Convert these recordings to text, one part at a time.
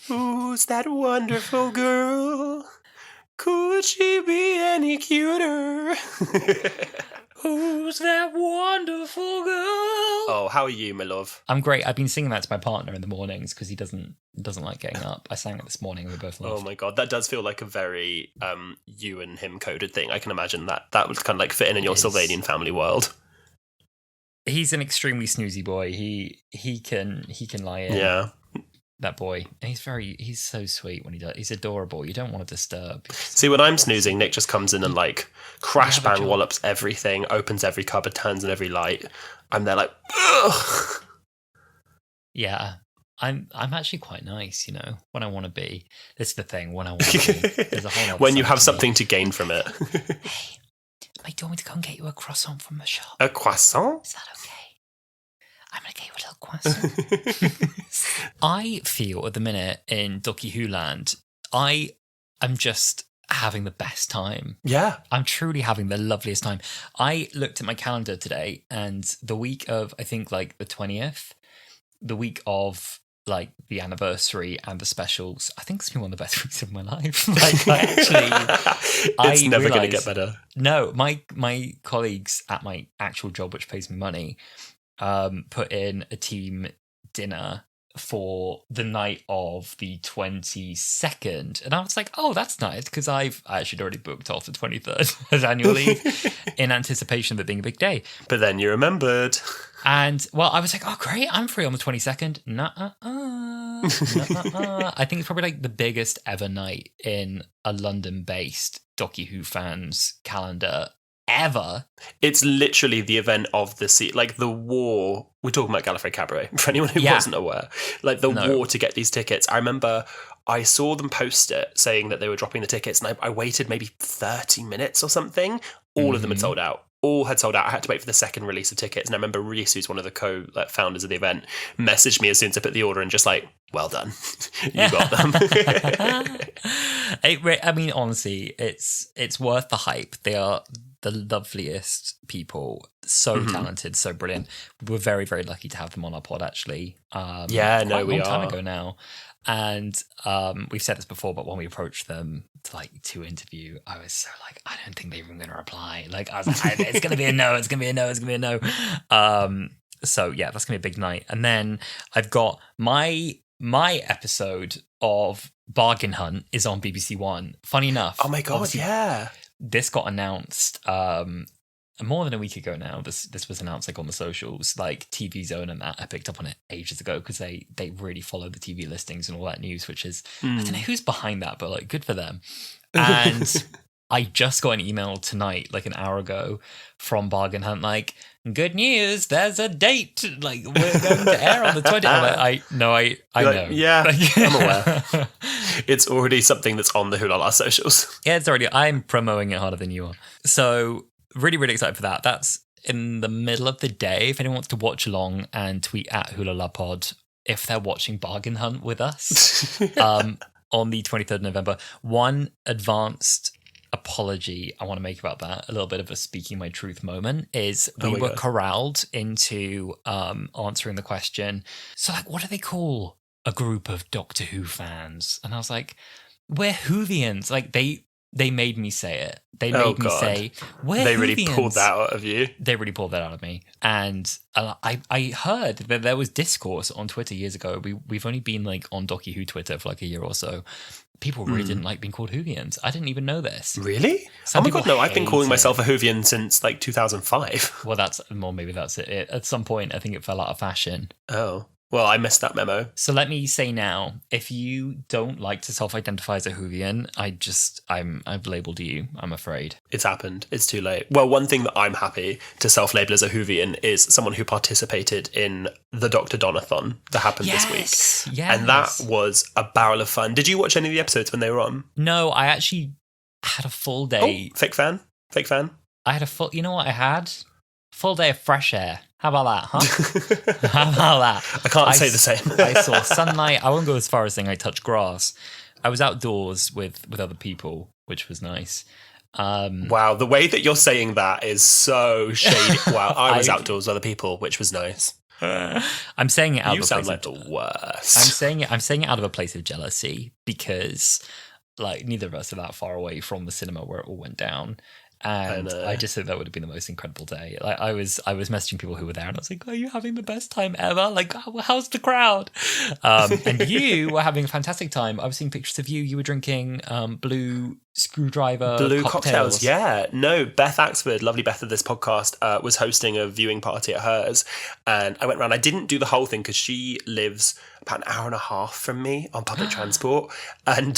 Who's that wonderful girl? Could she be any cuter? Who's that wonderful girl? Oh, how are you, my love? I'm great. I've been singing that to my partner in the mornings because he doesn't like getting up. I sang it this morning and we both laughed. Oh my god, that does feel like a very you and him coded thing. I can imagine that would kind of like fit in your Sylvanian family world. He's an extremely snoozy boy. He can lie in. Yeah. That boy. And he's so sweet when he does. He's adorable. You don't want to disturb. See, when I'm snoozing, Nick just comes in and like crash bang wallops everything, opens every cupboard, turns on every light. I'm there like, ugh. Yeah. I'm actually quite nice, you know, when I want to be. That's the thing, when I want to be. There's a whole when you have something to gain from it. Hey, do you want me to go and get you a croissant from the shop? A croissant? Is that okay? I'm going to get you a little croissant. I feel at the minute in Doctor Who land, I am just having the best time. Yeah. I'm truly having the loveliest time. I looked at my calendar today and the week of, I think like the 20th, the week of like the anniversary and the specials, I think it's been one of the best weeks of my life. Like it's never going to get better. No, my colleagues at my actual job, which pays me money, put in a team dinner for the night of the 22nd. And I was like, oh, that's nice, because I actually already booked off the 23rd as annual leave in anticipation of it being a big day. But then you remembered. And, well, I was like, oh, great, I'm free on the 22nd. Nuh-uh-uh. I think it's probably like the biggest ever night in a London-based Doctor Who fans' calendar ever. It's literally the event of the sea, like the war. We're talking about Gallifrey Cabaret, for anyone who wasn't aware. Like the war to get these tickets. I remember I saw them post it saying that they were dropping the tickets, and I waited maybe 30 minutes or something. All of them had sold out. All had sold out. I had to wait for the second release of tickets. And I remember Reese, who's one of the co-founders of the event, messaged me as soon as I put the order and just like, well done. You got them. I mean, honestly, it's worth the hype. They are the loveliest people, so talented, so brilliant. We're very, very lucky to have them on our pod, actually. We a long are. Time ago now. And we've said this before, but when we approached them to interview, I was so like, I don't think they're even going to reply. Like, I was like, it's going to be a no, it's going to be a no, it's going to be a no. So yeah, that's going to be a big night. And then I've got my episode of Bargain Hunt is on BBC One. Funny enough. Oh my God, yeah. This got announced more than a week ago now. This was announced like on the socials, like TV Zone and that. I picked up on it ages ago because they really follow the TV listings and all that news, which is, I don't know who's behind that, but like good for them. And I just got an email tonight, like an hour ago, from Bargain Hunt, like, good news, there's a date. Like, we're going to air on the 20th. I know. Yeah, I'm aware. It's already something that's on the Wholala socials. Yeah, it's already. I'm promoting it harder than you are. So, really, really excited for that. That's in the middle of the day. If anyone wants to watch along and tweet at Wholala Pod if they're watching Bargain Hunt with us on the 23rd of November. One advanced apology I want to make about that, a little bit of a speaking my truth moment, is we were corralled into answering the question, so like, what do they call a group of Doctor Who fans? And I was like, we're Whovians. Like, they made me say it. They made me say, we're They Whovians. really pulled that out of you. They really pulled that out of me. And I heard that there was discourse on Twitter years ago. We've only been like on Doctor Who Twitter for like a year or so. People really didn't like being called Whovians. I didn't even know this. Really? Oh my God, no, I've been calling myself a Whovian since like 2005. Well, maybe that's it. At some point, I think it fell out of fashion. Oh. Well, I missed that memo. So let me say now, if you don't like to self-identify as a Whovian, I've labelled you, I'm afraid. It's happened. It's too late. Well, one thing that I'm happy to self-label as a Whovian is someone who participated in the Dr. Donathon that happened this week. Yes. And that was a barrel of fun. Did you watch any of the episodes when they were on? No, I actually had a full day. Oh, fake fan? I had you know what I had? Full day of fresh air. How about that, huh? How about that? I can't say the same. I saw sunlight. I won't go as far as saying I touched grass. I was outdoors with other people, which was nice. Wow, the way that you're saying that is so shady. Wow, I was outdoors with other people, which was nice. I'm saying it out You of a sound place like of, the worst. I'm saying it out of a place of jealousy because like neither of us are that far away from the cinema where it all went down. And I just think that would have been the most incredible day. Like I was messaging people who were there, and I was like, "Are you having the best time ever? Like, how's the crowd?" And you were having a fantastic time. I was seeing pictures of you. You were drinking blue screwdriver blue cocktails. Yeah, no, Beth Axford, lovely Beth of this podcast, was hosting a viewing party at hers, and I went around. I didn't do the whole thing because she lives about an hour and a half from me on public transport, and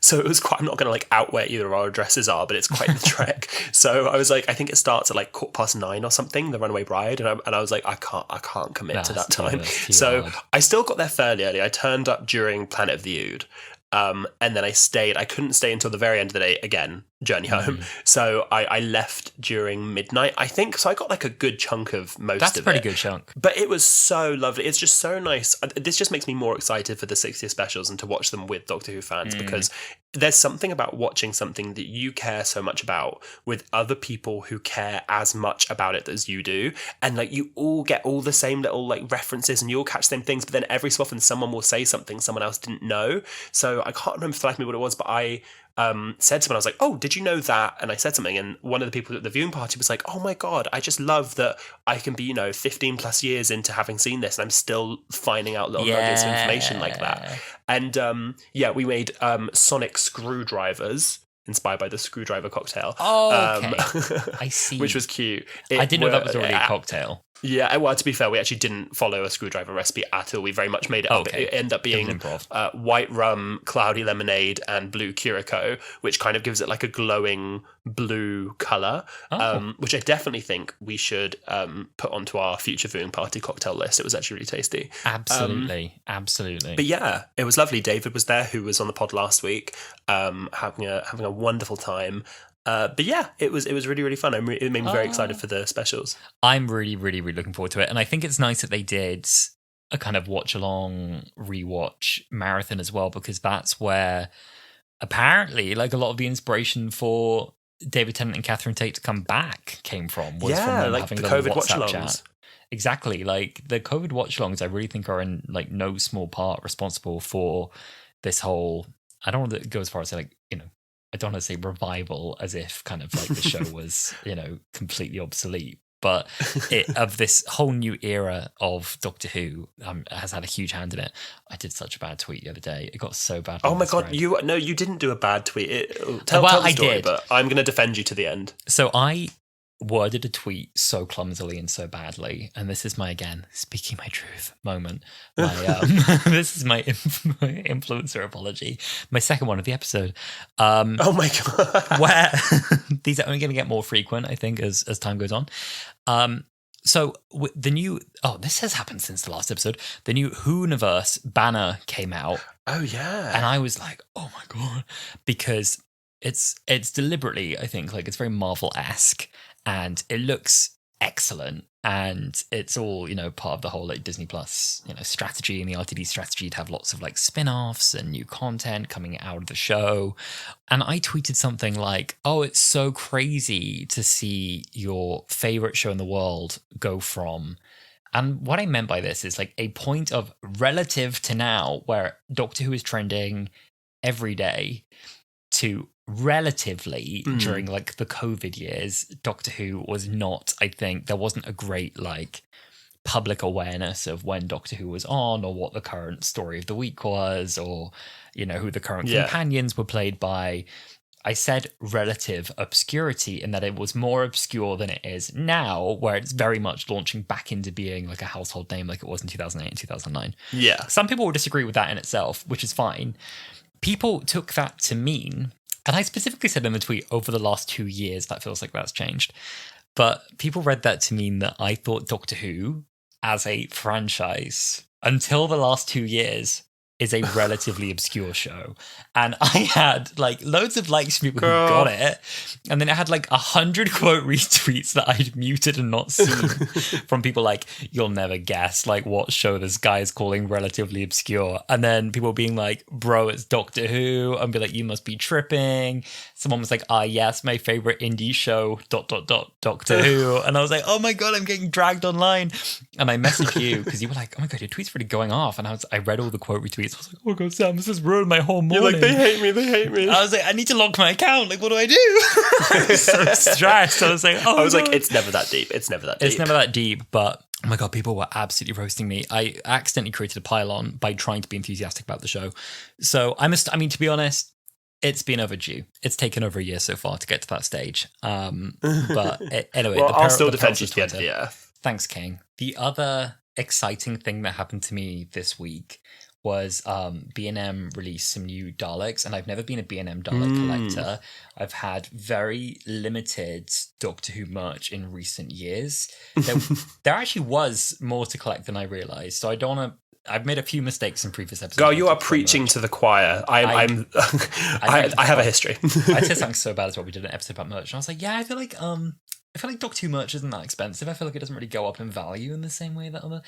so it was quite. I'm not going to like out where either of our addresses are, but it's quite the trek. So I was like, I think it starts at like 9:15 or something, the Runaway Bride, and I was like, I can't commit to that time. So hard. I still got there fairly early. I turned up during Planet of the Ood. And then I stayed. I couldn't stay until the very end of the day. Again, journey home. So I left during midnight, I think. So I got like a good chunk of most of it. That's a pretty good chunk. But it was so lovely. It's just so nice. This just makes me more excited for the 60th specials and to watch them with Doctor Who fans because there's something about watching something that you care so much about with other people who care as much about it as you do. And like you all get all the same little like references and you all catch the same things. But then every so often someone will say something someone else didn't know. So I can't remember for the life of me what it was, but I said to someone, I was like, "Oh, did you know that?" And I said something, and one of the people at the viewing party was like, "Oh my God, I just love that I can be, 15 plus years into having seen this, and I'm still finding out little nuggets of information like that." And we made sonic screwdrivers inspired by the screwdriver cocktail. Oh, okay. I see. Which was cute. I didn't know that was already a cocktail. Yeah, well, to be fair, we actually didn't follow a screwdriver recipe at all. We very much made it up. It ended up being white rum, cloudy lemonade, and blue curacao, which kind of gives it like a glowing blue colour, which I definitely think we should put onto our future viewing party cocktail list. It was actually really tasty. Absolutely. But yeah, it was lovely. David was there, who was on the pod last week, having a wonderful time. But yeah, it was really, really fun. It made me very excited for the specials. I'm really, really, really looking forward to it. And I think it's nice that they did a kind of watch-along, rewatch marathon as well, because that's where apparently like a lot of the inspiration for David Tennant and Catherine Tate to come back came from. Was from them like having the COVID watch-alongs. Chat. Exactly. Like the COVID watch-alongs, I really think are in like no small part responsible for this whole, I don't want to go as far as say like, I don't want to say revival as if kind of like the show was, completely obsolete, but of this whole new era of Doctor Who has had a huge hand in it. I did such a bad tweet the other day. It got so bad. Oh my God, you didn't do a bad tweet. Tell the story, did. But I'm going to defend you to the end. So I worded a tweet so clumsily and so badly, and this is my, again, speaking my truth moment. This is my influencer apology, my second one of the episode. Oh my God. Where these are only going to get more frequent, I think, as time goes on. So the new, this has happened since the last episode, the new Whoniverse banner came out. Oh yeah. And I was like, oh my God, because it's deliberately, I think, like it's very Marvel-esque. And it looks excellent, and it's all part of the whole like Disney Plus strategy and the RTD strategy to have lots of like spin-offs and new content coming out of the show. And I tweeted something like, "Oh, it's so crazy to see your favorite show in the world go from." And what I meant by this is like a point of relative to now, where Doctor Who is trending every day, to relatively during like the COVID years, Doctor Who was not, I think there wasn't a great like public awareness of when Doctor Who was on or what the current story of the week was, or who the current companions were played by. I said relative obscurity in that it was more obscure than it is now, where it's very much launching back into being like a household name like it was in 2008 and 2009. Yeah. Some people will disagree with that in itself, which is fine. People took that to mean, and I specifically said in the tweet, over the last 2 years, that feels like that's changed. But people read that to mean that I thought Doctor Who, as a franchise, until the last 2 years, is a relatively obscure show. And I had like loads of likes from people who got it. And then I had like 100 quote retweets that I'd muted and not seen from people like, you'll never guess like what show this guy is calling relatively obscure. And then people being like, bro, it's Doctor Who. And be like, you must be tripping. Someone was like, yes, my favorite indie show, ... Doctor Who. And I was like, oh my God, I'm getting dragged online. And I messaged you because you were like, oh my God, your tweet's really going off. And I read all the quote retweets. I was like, oh God, Sam, this has ruined my whole morning. You're like, they hate me. I was like, I need to lock my account. Like, what do I do? I was so stressed. I was like, it's never that deep. It's never that deep. But oh my God, people were absolutely roasting me. I accidentally created a pylon by trying to be enthusiastic about the show. So I mean, to be honest, it's been overdue. It's taken over a year so far to get to that stage. But anyway, well, I'll still defend you to the end of the earth. Thanks, King. The other exciting thing that happened to me this week was B&M released some new Daleks, and I've never been a B&M Dalek collector. I've had very limited Doctor Who merch in recent years. There actually was more to collect than I realised, so I don't want to... I've made a few mistakes in previous episodes. Girl, you are preaching to the choir. I have a history. I said something so bad as well. We did an episode about merch, and I was like, yeah, I feel like Doctor Who merch isn't that expensive. I feel like it doesn't really go up in value in the same way that other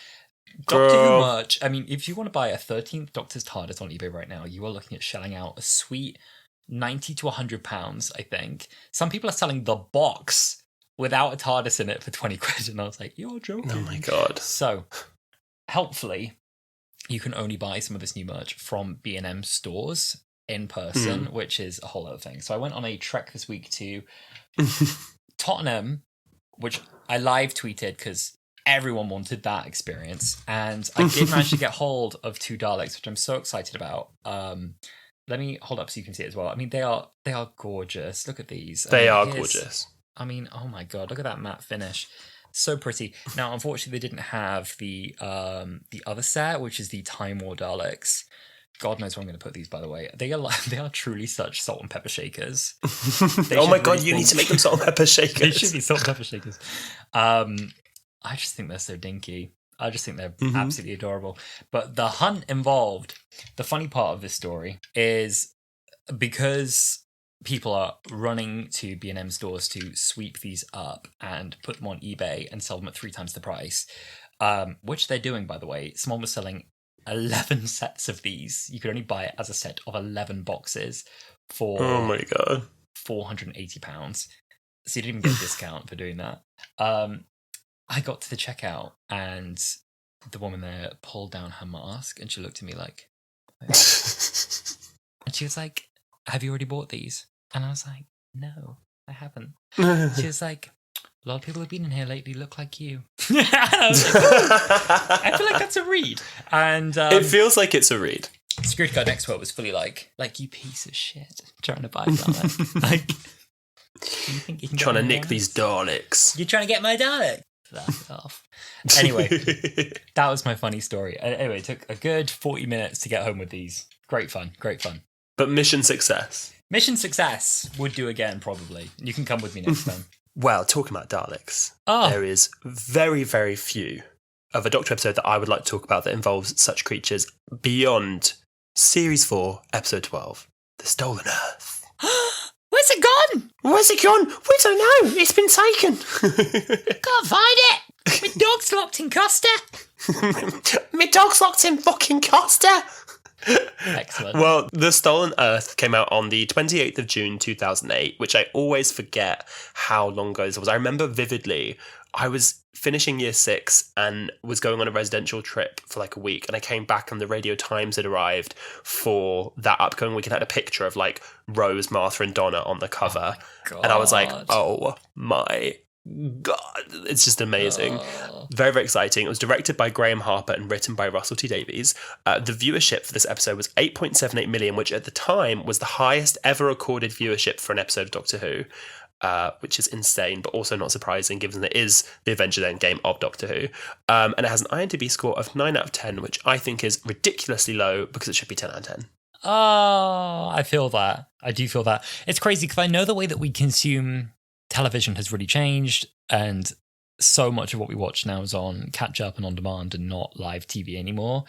Doctor Who merch. I mean, if you want to buy a 13th Doctor's TARDIS on eBay right now, you are looking at shelling out a sweet £90 to £100, I think. Some people are selling the box without a TARDIS in it for 20 quid, and I was like, you're joking. Oh my God. So, helpfully, you can only buy some of this new merch from B&M stores in person, which is a whole other thing. So I went on a trek this week to Tottenham, which I live tweeted because everyone wanted that experience. And I did manage to get hold of 2 Daleks, which I'm so excited about. Let me hold up so you can see it as well. I mean, they are gorgeous. Look at these. They are gorgeous. I mean, oh my God, look at that matte finish. So pretty. Now, unfortunately, they didn't have the other set, which is the Time War Daleks. God knows where I'm going to put these, by the way. They are truly such salt and pepper shakers. Oh my God, you need to make them salt and pepper shakers. They should be salt and pepper shakers. I just think they're so dinky. I just think they're absolutely adorable. But the hunt involved, the funny part of this story is because people are running to B&M stores to sweep these up and put them on eBay and sell them at 3 times the price, which they're doing, by the way. Someone was selling 11 sets of these. You could only buy it as a set of 11 boxes for oh my God, £480. So you didn't even get a discount for doing that. I got to the checkout and the woman there pulled down her mask and she looked at me like and she was like, have you already bought these? And I was like, no, I haven't. She was like, a lot of people have been in here lately look like you. And I was like, I feel like that's a read. And it feels like it's a read. Security guard next to it was fully like you piece of shit, trying to buy Dalek. Like, you think you can trying to nick these Daleks? You're trying to get my Dalek? Laugh it off. Anyway, that was my funny story. Anyway, it took a good 40 minutes to get home with these. Great fun. But mission success. Mission success. Would do again, probably. You can come with me next time. Well, talking about Daleks, there is very, very few of a Doctor episode that I would like to talk about that involves such creatures beyond Series 4, Episode 12, The Stolen Earth. Where's it gone? Where's it gone? We don't know. It's been taken. Can't find it. My dog's locked in Costa. My dog's locked in fucking Costa. Excellent. Well, The Stolen Earth came out on the 28th of June 2008, which I always forget how long ago this was. I remember vividly, I was finishing year 6 and was going on a residential trip for like a week, and I came back and the Radio Times had arrived for that upcoming week and had a picture of like Rose, Martha and Donna on the cover. Oh and I was like, oh my God, it's just amazing. Very, very exciting. It was directed by Graham Harper and written by Russell T Davies. The viewership for this episode was 8.78 million, which at the time was the highest ever recorded viewership for an episode of Doctor Who, which is insane, but also not surprising given that it is the Avengers Endgame of Doctor Who. And it has an IMDb score of 9 out of 10, which I think is ridiculously low because it should be 10 out of 10. Oh, I feel that. I do feel that. It's crazy because I know the way that we consume television has really changed, and so much of what we watch now is on catch up and on demand and not live TV anymore.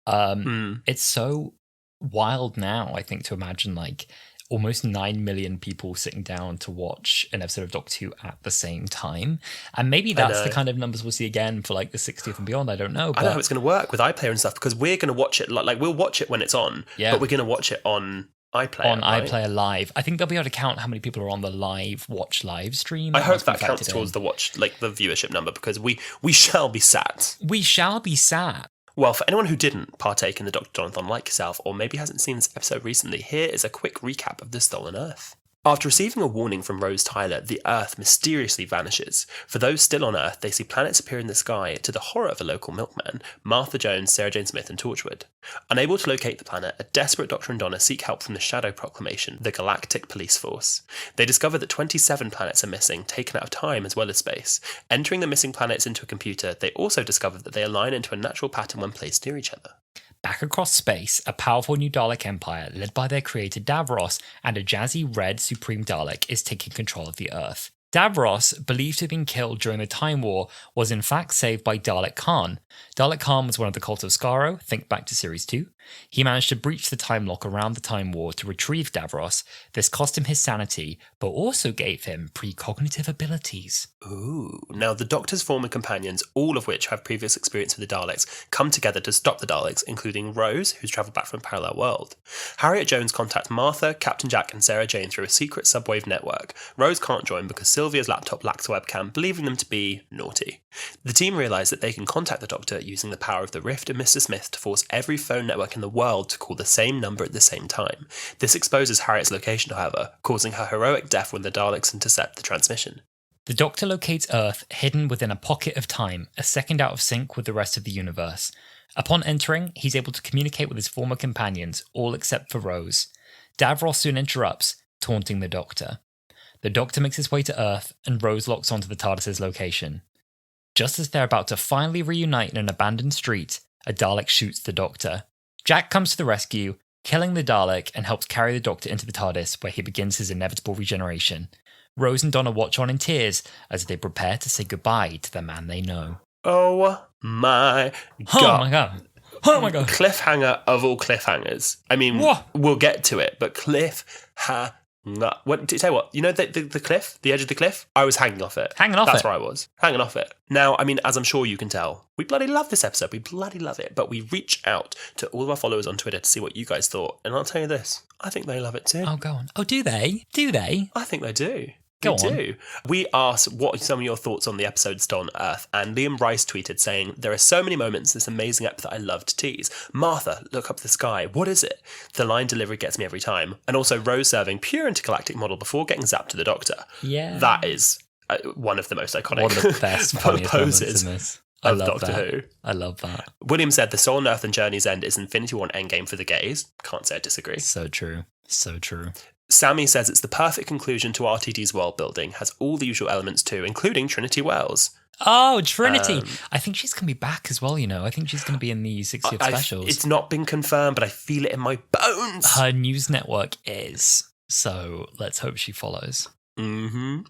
It's so wild now, I think, to imagine like almost 9 million people sitting down to watch an episode of Doctor Who at the same time. And maybe that's the kind of numbers we'll see again for like the 60th and beyond. I don't know. I don't know how it's going to work with iPlayer and stuff, because we're going to watch it, like we'll watch it when it's on, but we're going to watch it on iPlayer. On iPlayer Live. I think they'll be able to count how many people are on the live stream. I hope that counts towards the viewership number, because we shall be sat. We shall be sat. Well, for anyone who didn't partake in the Dr. Jonathan like yourself, or maybe hasn't seen this episode recently, here is a quick recap of the Stolen Earth. After receiving a warning from Rose Tyler, the Earth mysteriously vanishes. For those still on Earth, they see planets appear in the sky, to the horror of a local milkman, Martha Jones, Sarah Jane Smith and Torchwood. Unable to locate the planet, a desperate Doctor and Donna seek help from the Shadow Proclamation, the Galactic Police Force. They discover that 27 planets are missing, taken out of time as well as space. Entering the missing planets into a computer, they also discover that they align into a natural pattern when placed near each other. Back across space, a powerful new Dalek empire led by their creator Davros and a jazzy red Supreme Dalek is taking control of the Earth. Davros, believed to have been killed during the Time War, was in fact saved by Dalek Khan. Dalek Khan was one of the Cult of Skaro, think back to Series 2. He managed to breach the time lock around the Time War to retrieve Davros. This cost him his sanity, but also gave him precognitive abilities. Ooh. Now, the Doctor's former companions, all of which have previous experience with the Daleks, come together to stop the Daleks, including Rose, who's travelled back from a parallel world. Harriet Jones contacts Martha, Captain Jack and Sarah Jane through a secret subwave network. Rose can't join because Sylvia's laptop lacks a webcam, believing them to be naughty. The team realise that they can contact the Doctor using the power of the Rift and Mr. Smith to force every phone network in the world to call the same number at the same time. This exposes Harriet's location, however, causing her heroic death when the Daleks intercept the transmission. The Doctor locates Earth hidden within a pocket of time, a second out of sync with the rest of the universe. Upon entering, he's able to communicate with his former companions, all except for Rose. Davros soon interrupts, taunting the Doctor. The Doctor makes his way to Earth, and Rose locks onto the TARDIS's location. Just as they're about to finally reunite in an abandoned street, a Dalek shoots the Doctor. Jack comes to the rescue, killing the Dalek, and helps carry the Doctor into the TARDIS, where he begins his inevitable regeneration. Rose and Donna watch on in tears as they prepare to say goodbye to the man they know. Oh my god. Oh my god. Oh my god. Cliffhanger of all cliffhangers. I mean, we'll get to it, but cliffhanger. What did you say? What, you know, the cliff, the edge of the cliff? I was hanging off it. That's where I was, hanging off it. Now, I mean, as I'm sure you can tell, we bloody love this episode. We bloody love it. But we reach out to all of our followers on Twitter to see what you guys thought. And I'll tell you this, I think they love it too. Oh, go on. Oh, do they? Do they? I think they do. Go They on. do. We asked what are some of your thoughts on the episode Stolen Earth, and Liam Rice tweeted saying, "There are so many moments in this amazing ep that I love to tease. Martha, look up the sky. What is it? The line delivery gets me every time." And also Rose serving pure intergalactic model before getting zapped to the Doctor. Yeah. That is one of the most iconic One of the best, funniest moments poses in this. of Doctor Who. I love that. William said, "The Stolen Earth and Journey's End is Infinity War and Endgame for the gays." Can't say I disagree. So true. So true. Sammy says it's the perfect conclusion to RTD's world building, has all the usual elements too, including Trinity Wells. Oh, Trinity. I think she's going to be back as well, you know. I think she's going to be in the 60th specials. It's not been confirmed, but I feel it in my bones. Her news network is. So let's hope she follows. Mm-hmm.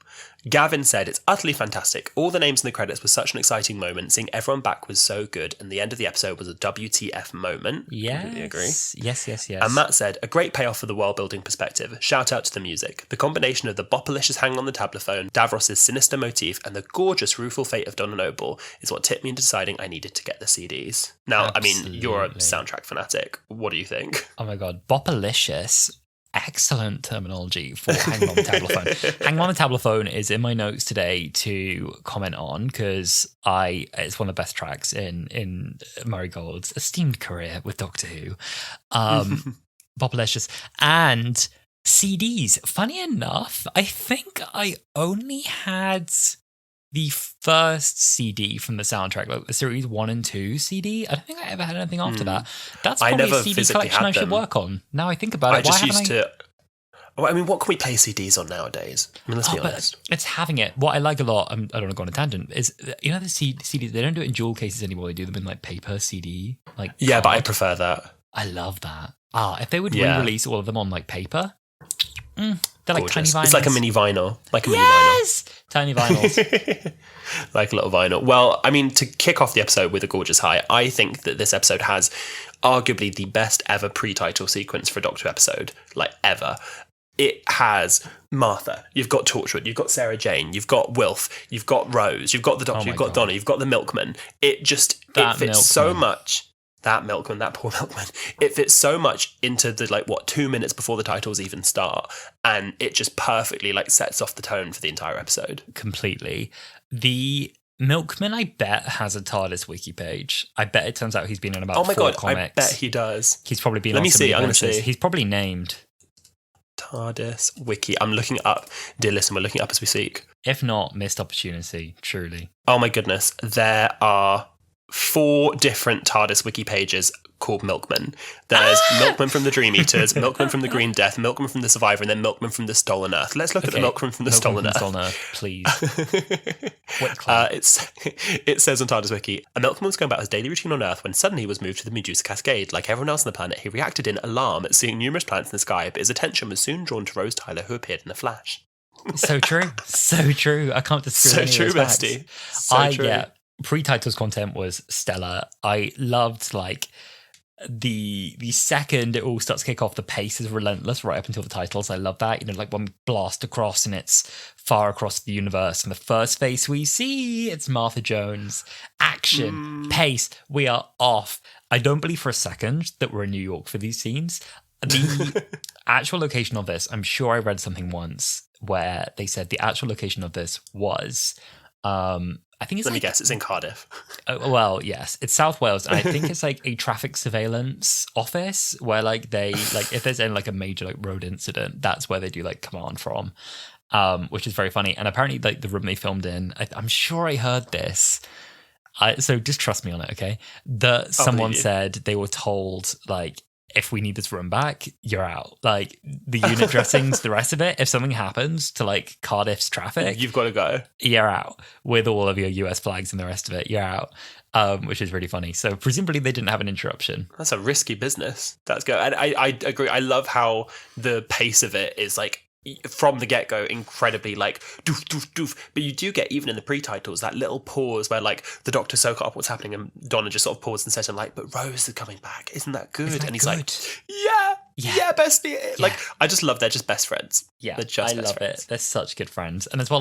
Gavin said, "It's utterly fantastic. All the names in the credits were such an exciting moment. Seeing everyone back was so good, and the end of the episode was a WTF moment." Yes. Completely agree. Yes. And Matt said, "A great payoff for the world-building perspective. Shout out to the music. The combination of the Bopalicious hanging on the tablophone, Davros' sinister motif, and the gorgeous rueful fate of Donna Noble is what tipped me into deciding I needed to get the CDs." Now, Absolutely. I mean, you're a soundtrack fanatic. What do you think? Oh my god. Bopalicious. Excellent terminology for hanging on the tablophone. Hanging on the tablophone is in my notes today to comment on because it's one of the best tracks in Murray Gold's esteemed career with Doctor Who. Bopalicious and CDs. Funny enough, I think I only had the first CD from the soundtrack, like the series 1 and 2 CD. I don't think I ever had anything after that. That's probably a CD collection I should work on. Now I think about it. I mean, what can we play CDs on nowadays? I mean, let's be honest. It's having it. What I like a lot, I don't want to go on a tangent, is, you know, the CDs, they don't do it in jewel cases anymore. They do them in like paper CD. Yeah, but I prefer that. I love that. If they would re-release all of them on like paper, then They're like tiny vinyls. It's like a mini vinyl. Yes! Tiny vinyls. Like a little vinyl. Well, I mean, to kick off the episode with a gorgeous high, I think that this episode has arguably the best ever pre-title sequence for a Doctor episode, like ever. It has Martha, you've got Torchwood, you've got Sarah Jane, you've got Wilf, you've got Rose, you've got the Doctor, you've got Donna, you've got the Milkman. It fits so much. That Milkman, that poor Milkman. It fits so much into the 2 minutes before the titles even start, and it just perfectly sets off the tone for the entire episode. Completely. The Milkman, I bet, has a TARDIS wiki page. I bet it turns out he's been on about 4 comics. I bet he does. He's probably been Let on me some see, I'm going to adventures. see. He's probably named. TARDIS wiki. I'm looking it up. Dear listener, we're looking it up as we speak. If not, missed opportunity, truly. Oh my goodness. There are 4 different TARDIS wiki pages called Milkman. There's Milkman from the Dream Eaters, Milkman from the Green Death, Milkman from the Survivor, and then Milkman from the Stolen Earth. Let's look at the Milkman from the Stolen Earth. Please. It says on TARDIS wiki, a Milkman was going about his daily routine on Earth when suddenly he was moved to the Medusa Cascade. Like everyone else on the planet, he reacted in alarm at seeing numerous planets in the sky, but his attention was soon drawn to Rose Tyler, who appeared in a flash. So true. So true. I can't disagree with any of those facts. Bestie. So true. Yeah, pre-titles content was stellar. I loved the second it all starts to kick off, the pace is relentless right up until the titles. I love that. When we blast across and it's far across the universe, and the first face we see, it's Martha Jones. Action, pace, we are off. I don't believe for a second that we're in New York for these scenes. The actual location of this, I'm sure I read something once where they said the actual location of this was I think it's Let me guess, it's in Cardiff. Well, yes, it's South Wales, and I think it's a traffic surveillance office where they if there's any a major road incident, that's where they do command from, which is very funny. And apparently, the room they filmed in, I'm sure I heard this. So just trust me on it, okay? Someone said they were told if we need this room back, you're out. The unit dressings, the rest of it, if something happens to Cardiff's traffic, you've got to go. You're out with all of your US flags and the rest of it. You're out, which is really funny. So presumably they didn't have an interruption. That's a risky business. That's good. And I agree. I love how the pace of it is from the get-go incredibly doof doof doof, but you do get, even in the pre-titles, that little pause where the Doctor so caught up what's happening and Donna just sort of paused and says, but Rose is coming back, isn't that good? And he's yeah, bestie. Yeah. I just love they're just best friends. Yeah, I love it. They're such good friends. And as well,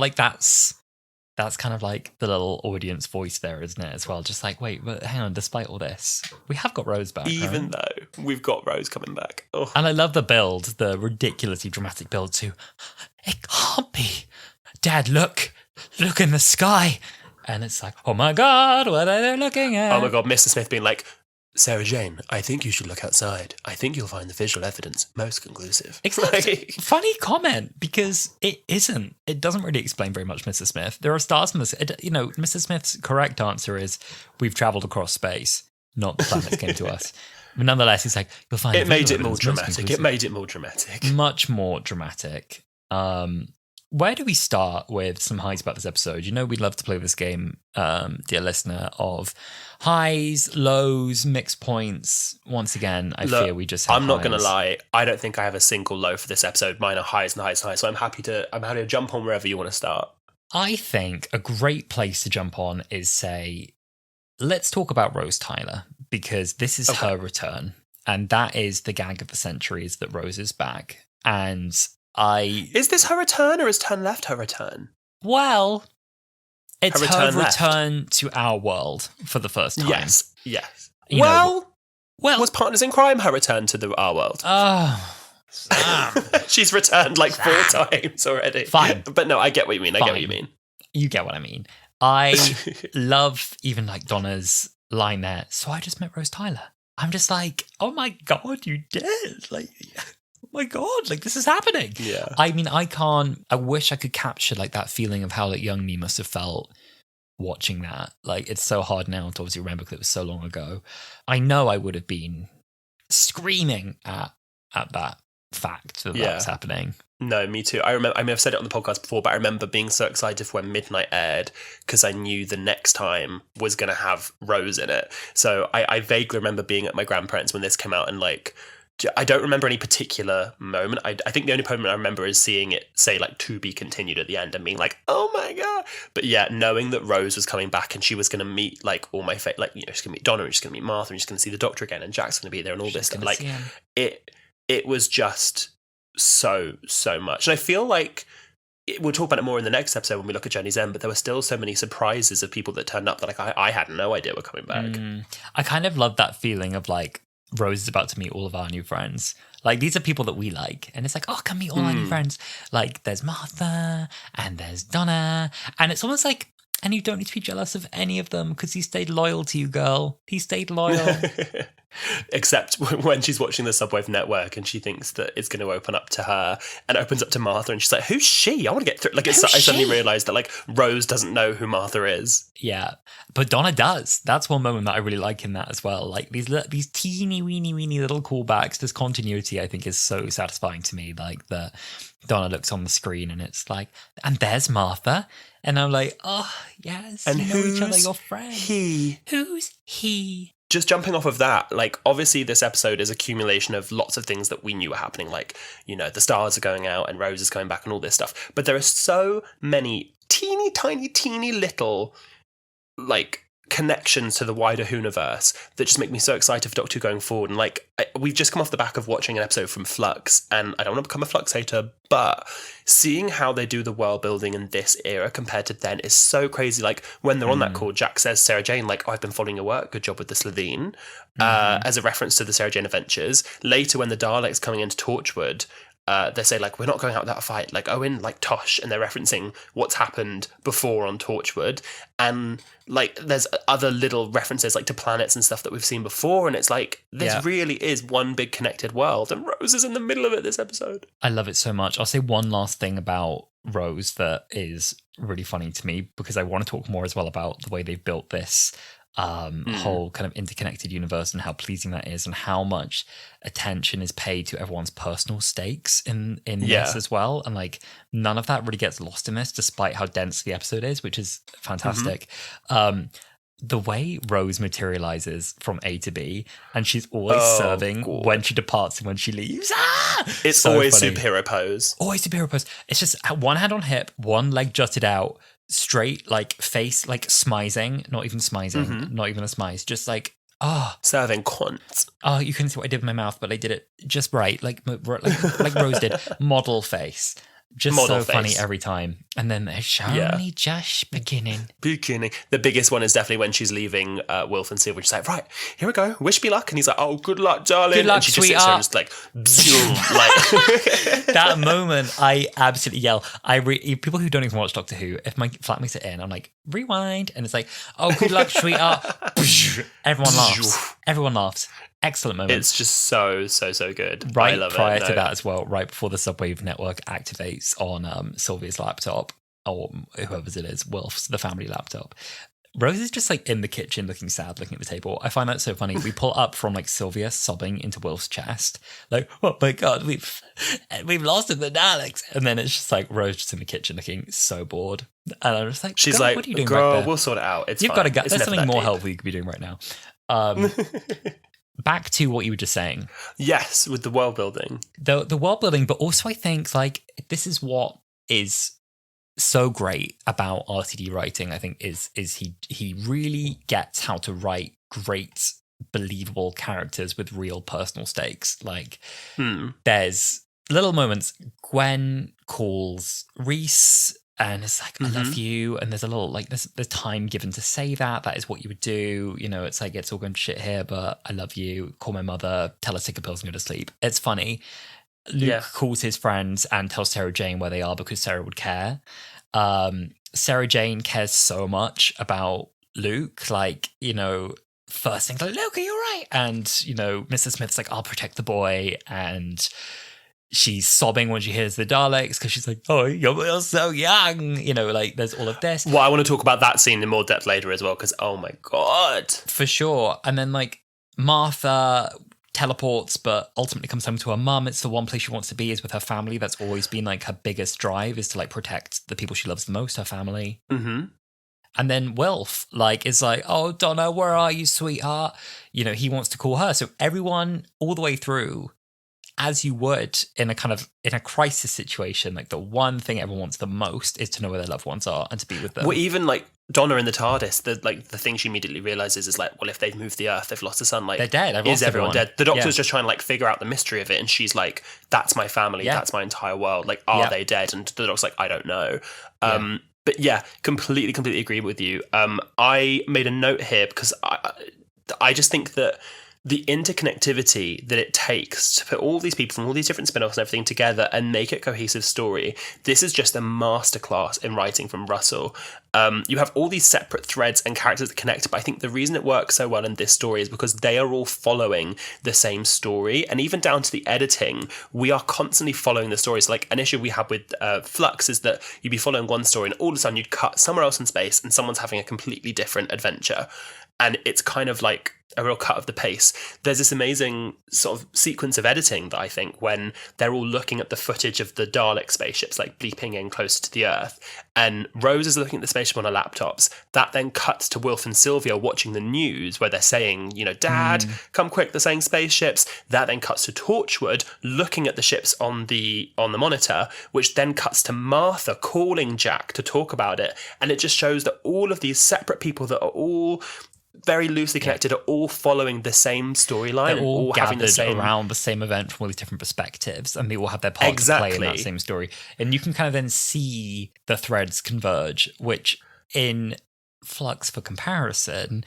that's kind of the little audience voice there, isn't it, as well? Just wait, but hang on, despite all this, we have got Rose back. Even though we've got Rose coming back. Oh. And I love the build, the ridiculously dramatic build to, it can't be. Dad, look in the sky. And it's oh my God, what are they looking at? Oh my God, Mr. Smith being Sarah Jane, I think you should look outside. I think you'll find the visual evidence most conclusive. Exactly. Funny comment, because it isn't. It doesn't really explain very much, Mr. Smith. There are stars in this. Mr. Smith's correct answer is we've travelled across space, not the planets came to us. But nonetheless, he's you'll find it made it more dramatic. It made it more dramatic. Much more dramatic. Where do we start with some highs about this episode? We'd love to play this game, dear listener, of highs, lows, mixed points. Once again, I fear we just have I'm not going to lie. I don't think I have a single low for this episode. Mine are highs and highs and highs. So I'm happy to jump on wherever you want to start. I think a great place to jump on is, let's talk about Rose Tyler, because this is her return. And that is the gag of the century, is that Rose is back. And is this her return, or is Turn Left her return? Well, it's her return to our world for the first time. Yes. Well, was Partners in Crime her return to our world? Oh, she's returned 4 times already. Fine. But no, I get what you mean. You get what I mean. I love even Donna's line there. So I just met Rose Tyler. I'm just oh my God, you did. Oh my God, this is happening. Yeah. I mean, I wish I could capture that feeling of how young me must have felt watching that. It's so hard now to obviously remember because it was so long ago. I know I would have been screaming at that fact that was happening. No, me too. I remember, I've said it on the podcast before, but I remember being so excited for when Midnight aired because I knew the next time was going to have Rose in it. So I vaguely remember being at my grandparents when this came out and I don't remember any particular moment. I think the only moment I remember is seeing it say like to be continued at the end and being like, oh my God. But yeah, knowing that Rose was coming back and she was going to meet like all my like, you know, she's going to meet Donna and she's going to meet Martha and she's going to see the doctor again and Jack's going to be there and all this stuff. Like it was just so much. And I feel like we'll talk about it more in the next episode when we look at Journey's End, but there were still so many surprises of people that turned up that like I had no idea were coming back. I kind of love that feeling of like, Rose is about to meet all of our new friends. Like, these are people that we like. And it's like, oh, come meet all our new friends. Like, there's Martha and there's Donna. And it's almost like, and you don't need to be jealous of any of them because he stayed loyal to you, girl. He stayed loyal. Except when she's watching the Subwave Network and she thinks that it's going to open up to her and it opens up to Martha and she's like, who's she? I want to get through. Like, I suddenly realised that like Rose doesn't know who Martha is. Yeah, but Donna does. That's one moment that I really like in that as well. Like these teeny weeny little callbacks. This continuity I think is so satisfying to me. Like the Donna looks on the screen and it's like, and there's Martha. And I'm like, oh, yes. And you know each other, your friend. Who's he? Just jumping off of that, like, obviously this episode is accumulation of lots of things that we knew were happening. Like, you know, the stars are going out and Rose is coming back and all this stuff. But there are so many teeny little, like, connections to the wider Whoniverse that just make me so excited for Doctor Who going forward. And like, we've just come off the back of watching an episode from Flux, and I don't want to become a Flux hater, but seeing how they do the world building in this era compared to then is so crazy. Like when they're on that call, Jack says Sarah Jane, like, oh, I've been following your work, good job with the Slovene, as a reference to the Sarah Jane Adventures. Later when the Daleks coming into Torchwood, they say, like, we're not going out without a fight. Like, Owen, like, Tosh, and they're referencing what's happened before on Torchwood. And, like, there's other little references, like, to planets and stuff that we've seen before. And it's like, this really is one big connected world. And Rose is in the middle of it this episode. I love it so much. I'll say one last thing about Rose that is really funny to me, because I want to talk more as well about the way they've built this whole kind of interconnected universe and how pleasing that is and how much attention is paid to everyone's personal stakes in this as well. And like none of that really gets lost in this, despite how dense the episode is, which is fantastic. The way Rose materializes from A to B, and she's always serving when she departs and when she leaves. It's so always funny. Superhero pose. Always superhero pose. It's just one hand on hip, one leg jutted out, straight, like face, like smizing, not even smizing, not even a smize, just like, serving cunt. Oh, you couldn't see what I did with my mouth, but I did it just right, like Rose did. Model face. Just model so face. Funny every time. And then it's only just beginning. The biggest one is definitely when she's leaving Wilf and Sylvia. She's like, right, here we go. Wish me luck. And he's like, oh, good luck, darling. Good luck, and she just sweetheart. sits there and just like, that moment, I absolutely yell. People who don't even watch Doctor Who, if my flatmates are in, I'm like, rewind. And it's like, oh, good luck, sweetheart. Everyone laughs. Everyone laughs. Excellent moment. It's just so good. Right I love prior to that as well, right before the Subwave Network activates on Sylvia's laptop, or whoever's it is, Wilf's, the family laptop. Rose is just like in the kitchen looking sad, looking at the table. I find that so funny. We pull up from like Sylvia sobbing into Wilf's chest. Like, oh my God, we've lost in the Daleks. And then it's just like Rose just in the kitchen looking so bored. And I'm just like, she's like, what are you doing girl, right there? We'll sort it out. You've got to go. There's something more helpful you could be doing right now. Back to what you were just saying. Yes, with the world building. The world building, but also I think like this is what is so great about RTD writing, I think, is he really gets how to write great, believable characters with real personal stakes. Like there's little moments. Gwen calls Reese and it's like, I love you. And there's a little, like, there's time given to say that. That is what you would do. You know, it's like, it's all going to shit here, but I love you. Call my mother, tell her to take her pills and go to sleep. It's funny. Luke calls his friends and tells Sarah Jane where they are because Sarah would care. Sarah Jane cares so much about Luke. Like, you know, first thing, like, Luke, are you all right? And, you know, Mr. Smith's like, I'll protect the boy. And she's sobbing when she hears the Daleks because she's like, oh, you're so young. You know, like there's all of this. Well, I want to talk about that scene in more depth later as well because, oh my God. For sure. And then like Martha teleports but ultimately comes home to her mum. It's the one place she wants to be is with her family. That's always been like her biggest drive is to like protect the people she loves the most, her family. And then Wilf like is like, oh, Donna, where are you, sweetheart? You know, he wants to call her. So everyone all the way through as you would in a crisis situation, like the one thing everyone wants the most is to know where their loved ones are and to be with them. Well, even like Donna in the TARDIS, the thing she immediately realizes is like, well, if they've moved the Earth, they've lost the sun. Like, they're dead. Is everyone dead? The Doctor's just trying to like figure out the mystery of it, and she's like, "That's my family. That's my entire world. Like, are they dead?" And the Doctor's like, "I don't know." But yeah, completely agree with you. I made a note here because I just think that the interconnectivity that it takes to put all these people from all these different spin-offs and everything together and make it a cohesive story, this is just a masterclass in writing from Russell. You have all these separate threads and characters that connect, but I think the reason it works so well in this story is because they are all following the same story, and even down to the editing, we are constantly following the stories. So like an issue we had with Flux is that you'd be following one story and all of a sudden you'd cut somewhere else in space and someone's having a completely different adventure. And it's kind of like a real cut of the pace. There's this amazing sort of sequence of editing that I think when they're all looking at the footage of the Dalek spaceships, like bleeping in close to the Earth, and Rose is looking at the spaceship on her laptops. That then cuts to Wilf and Sylvia watching the news where they're saying, Dad, come quick, they're saying spaceships. That then cuts to Torchwood looking at the ships on the monitor, which then cuts to Martha calling Jack to talk about it. And it just shows that all of these separate people that are all very loosely connected are all following the same storyline. They're all having gathered the same around the same event from all these different perspectives, and they all have their part to play in that same story. And you can kind of then see the threads converge, which in Flux, for comparison,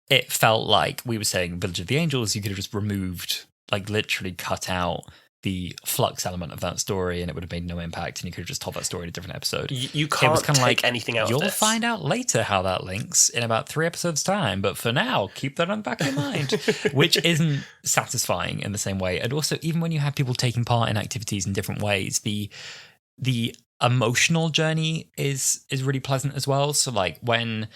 it felt like we were saying Village of the Angels, you could have just removed, like literally cut out the Flux element of that story and it would have made no impact, and you could have just told that story in a different episode. You can't take anything out of this. You'll find out later how that links in about 3 episodes' time, but for now, keep that on the back of your mind, which isn't satisfying in the same way. And also, even when you have people taking part in activities in different ways, the emotional journey is really pleasant as well. So like when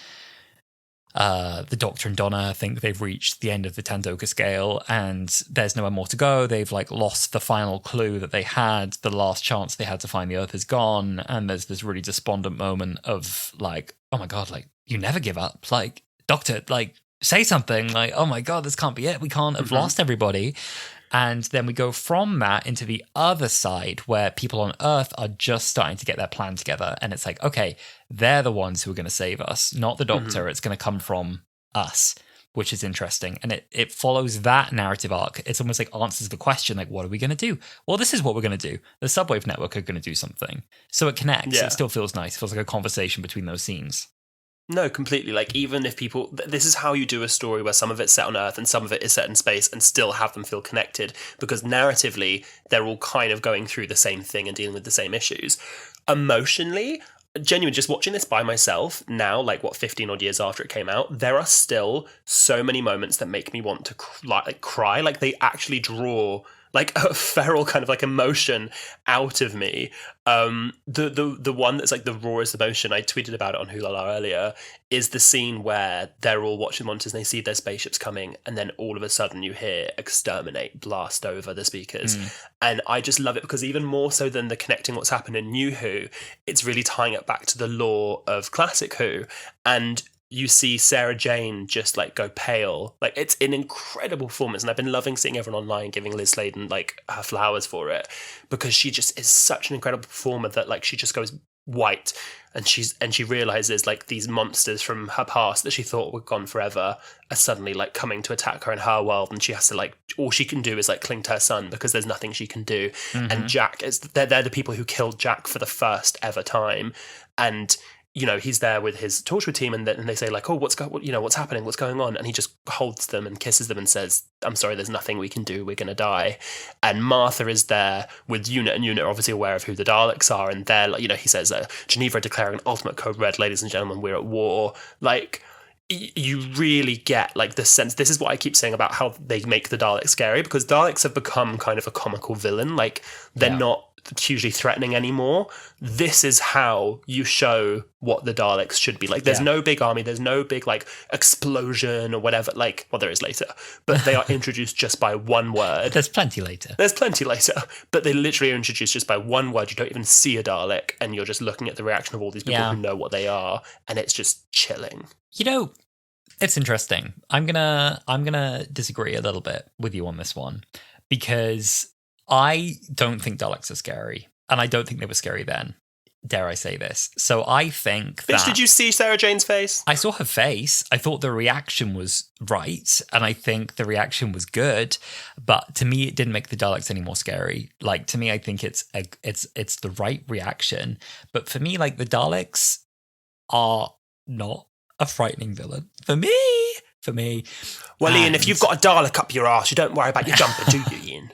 the Doctor and Donna think they've reached the end of the Tandoka scale and there's nowhere more to go. They've like lost the final clue that they had. The last chance they had to find the Earth is gone. And there's this really despondent moment of like, oh my God, like you never give up. Like, Doctor, like say something. Like, oh my God, this can't be it. We can't have lost everybody. And then we go from that into the other side where people on Earth are just starting to get their plan together. And it's like, okay, they're the ones who are going to save us, not the Doctor. It's going to come from us, which is interesting. And it follows that narrative arc. It's almost like answers the question, like, what are we going to do? Well, this is what we're going to do. The Subwave Network are going to do something. So it connects. Yeah. It still feels nice. It feels like a conversation between those scenes. No, completely. Like, even if people... This is how you do a story where some of it's set on Earth and some of it is set in space and still have them feel connected, because narratively, they're all kind of going through the same thing and dealing with the same issues. Emotionally, genuinely, just watching this by myself now, like, 15 odd years after it came out, there are still so many moments that make me want to cry. Like, they actually draw... like a feral kind of like emotion out of me. The one that's like the rawest emotion, I tweeted about it on Wholala earlier, is the scene where they're all watching monitors and they see their spaceships coming, and then all of a sudden you hear exterminate blast over the speakers. And I just love it because even more so than the connecting what's happened in New Who, it's really tying it back to the lore of classic Who. And you see Sarah Jane just like go pale. Like, it's an incredible performance, and I've been loving seeing everyone online giving Liz Sladen like her flowers for it, because she just is such an incredible performer that like she just goes white, and she realizes like these monsters from her past that she thought were gone forever are suddenly like coming to attack her in her world, and she has to like, all she can do is like cling to her son because there's nothing she can do. And Jack is they're the people who killed Jack for the first ever time, and he's there with his Torchwood team, and they say like, oh, what's happening? What's going on? And he just holds them and kisses them and says, I'm sorry, there's nothing we can do. We're going to die. And Martha is there with Unit, and Unit are obviously aware of who the Daleks are. And they're like, he says, Geneva are declaring an ultimate code red, ladies and gentlemen, we're at war. Like, you really get like the sense. This is what I keep saying about how they make the Daleks scary, because Daleks have become kind of a comical villain. Like, they're not hugely threatening anymore. This is how you show what the Daleks should be like. There's no big army, there's no big like explosion or whatever, like, well, there is later, but they are introduced just by one word. There's plenty later, but they literally are introduced just by one word. You don't even see a Dalek, and you're just looking at the reaction of all these people who know what they are, and it's just chilling. It's interesting. I'm gonna disagree a little bit with you on this one, because I don't think Daleks are scary, and I don't think they were scary then. Dare I say this? So I think Bitch, did you see Sarah Jane's face? I saw her face. I thought the reaction was right, and I think the reaction was good. But to me, it didn't make the Daleks any more scary. Like, to me, I think it's the right reaction. But for me, like, the Daleks are not a frightening villain. For me. Well, Ian, if you've got a Dalek up your arse, you don't worry about your jumper, do you, Ian?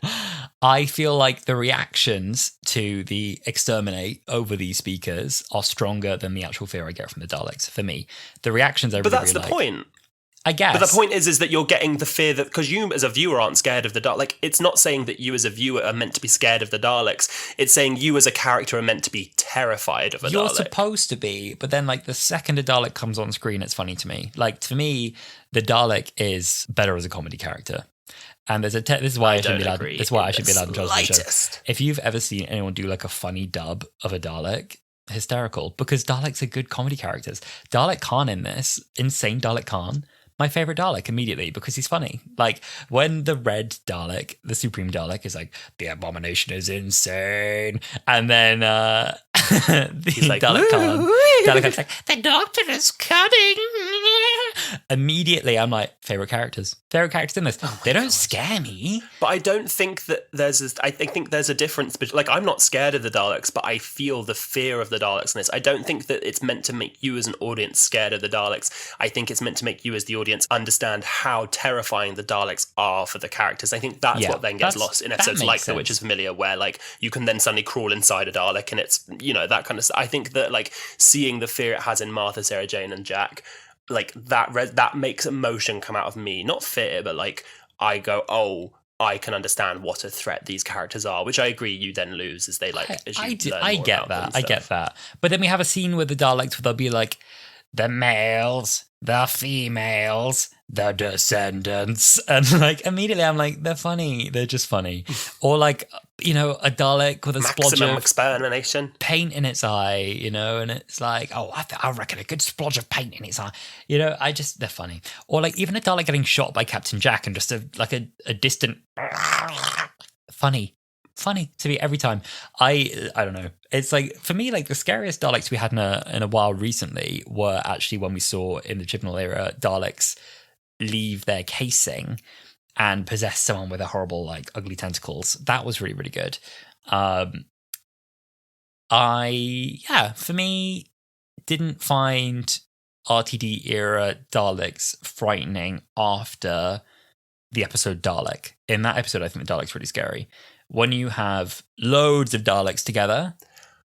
I feel like the reactions to the exterminate over these speakers are stronger than the actual fear I get from the Daleks. For me, the reactions I but really that's the like. point. I guess. But the point is that you're getting the fear that, because you as a viewer aren't scared of the Daleks. Like, it's not saying that you as a viewer are meant to be scared of the Daleks. It's saying you as a character are meant to be terrified of a Dalek. You're supposed to be, but then like the second a Dalek comes on screen, it's funny to me. Like, to me, the Dalek is better as a comedy character. And this is why I shouldn't be allowed. This is why I should be allowed to judge the show. If you've ever seen anyone do like a funny dub of a Dalek, hysterical, because Daleks are good comedy characters. Dalek Khan in this, insane Dalek Khan, my favorite Dalek immediately because he's funny. Like when the red Dalek, the Supreme Dalek, is like, the abomination is insane, and then the like, Dalek Khan's like, the doctor is cutting. Immediately, I'm like, favorite characters in this. They don't scare me. But I don't think that I think there's a difference. But like, I'm not scared of the Daleks, but I feel the fear of the Daleks in this. I don't think that it's meant to make you as an audience scared of the Daleks. I think it's meant to make you as the audience understand how terrifying the Daleks are for the characters. I think that's what then gets lost in episodes like The Witch is Familiar, where like you can then suddenly crawl inside a Dalek and it's, you know, that kind of stuff. I think that like seeing the fear it has in Martha, Sarah Jane and Jack, like that makes emotion come out of me. Not fear, but like I go, oh, I can understand what a threat these characters are, which I agree you then lose as they like. I get that. But then we have a scene with the Daleks where they'll be like, the males, the females, the descendants, and like immediately I'm like, they're funny. They're just funny. Or like, you know, a Dalek with a splodge of extermination paint in its eye, you know, and it's like, oh, I reckon a good splodge of paint in its eye, you know. They're funny. Or like even a Dalek getting shot by Captain Jack and just a distant funny to me every time. I don't know. It's like, for me, like the scariest Daleks we had in a while recently were actually when we saw in the Chibnall era Daleks leave their casing and possess someone with a horrible, like, ugly tentacles. That was really, really good. For me, didn't find RTD era Daleks frightening after the episode Dalek. In that episode, I think the Dalek's really scary. When you have loads of Daleks together,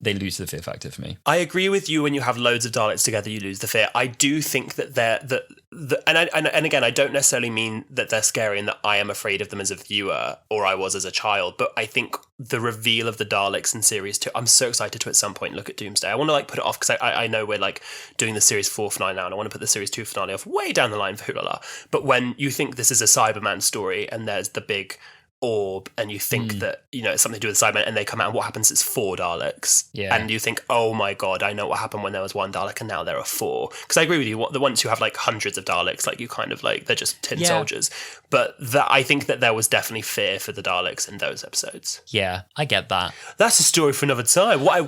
they lose the fear factor for me. I agree with you. When you have loads of Daleks together, you lose the fear. I do think that and again, I don't necessarily mean that they're scary and that I am afraid of them as a viewer or I was as a child, but I think the reveal of the Daleks in series 2, I'm so excited to at some point look at Doomsday. I want to like put it off because I know we're like doing the series 4 finale now and I want to put the series 2 finale off way down the line for Wholala. But when you think this is a Cyberman story and there's the big orb and you think that, you know, it's something to do with Cybermen and they come out and what happens is 4 Daleks. Yeah. And you think, oh my God, I know what happened when there was 1 Dalek and now there are 4. Because I agree with you, the ones who have like hundreds of Daleks, like you kind of like, they're just tin soldiers. But I think that there was definitely fear for the Daleks in those episodes. Yeah, I get that. That's a story for another time. What I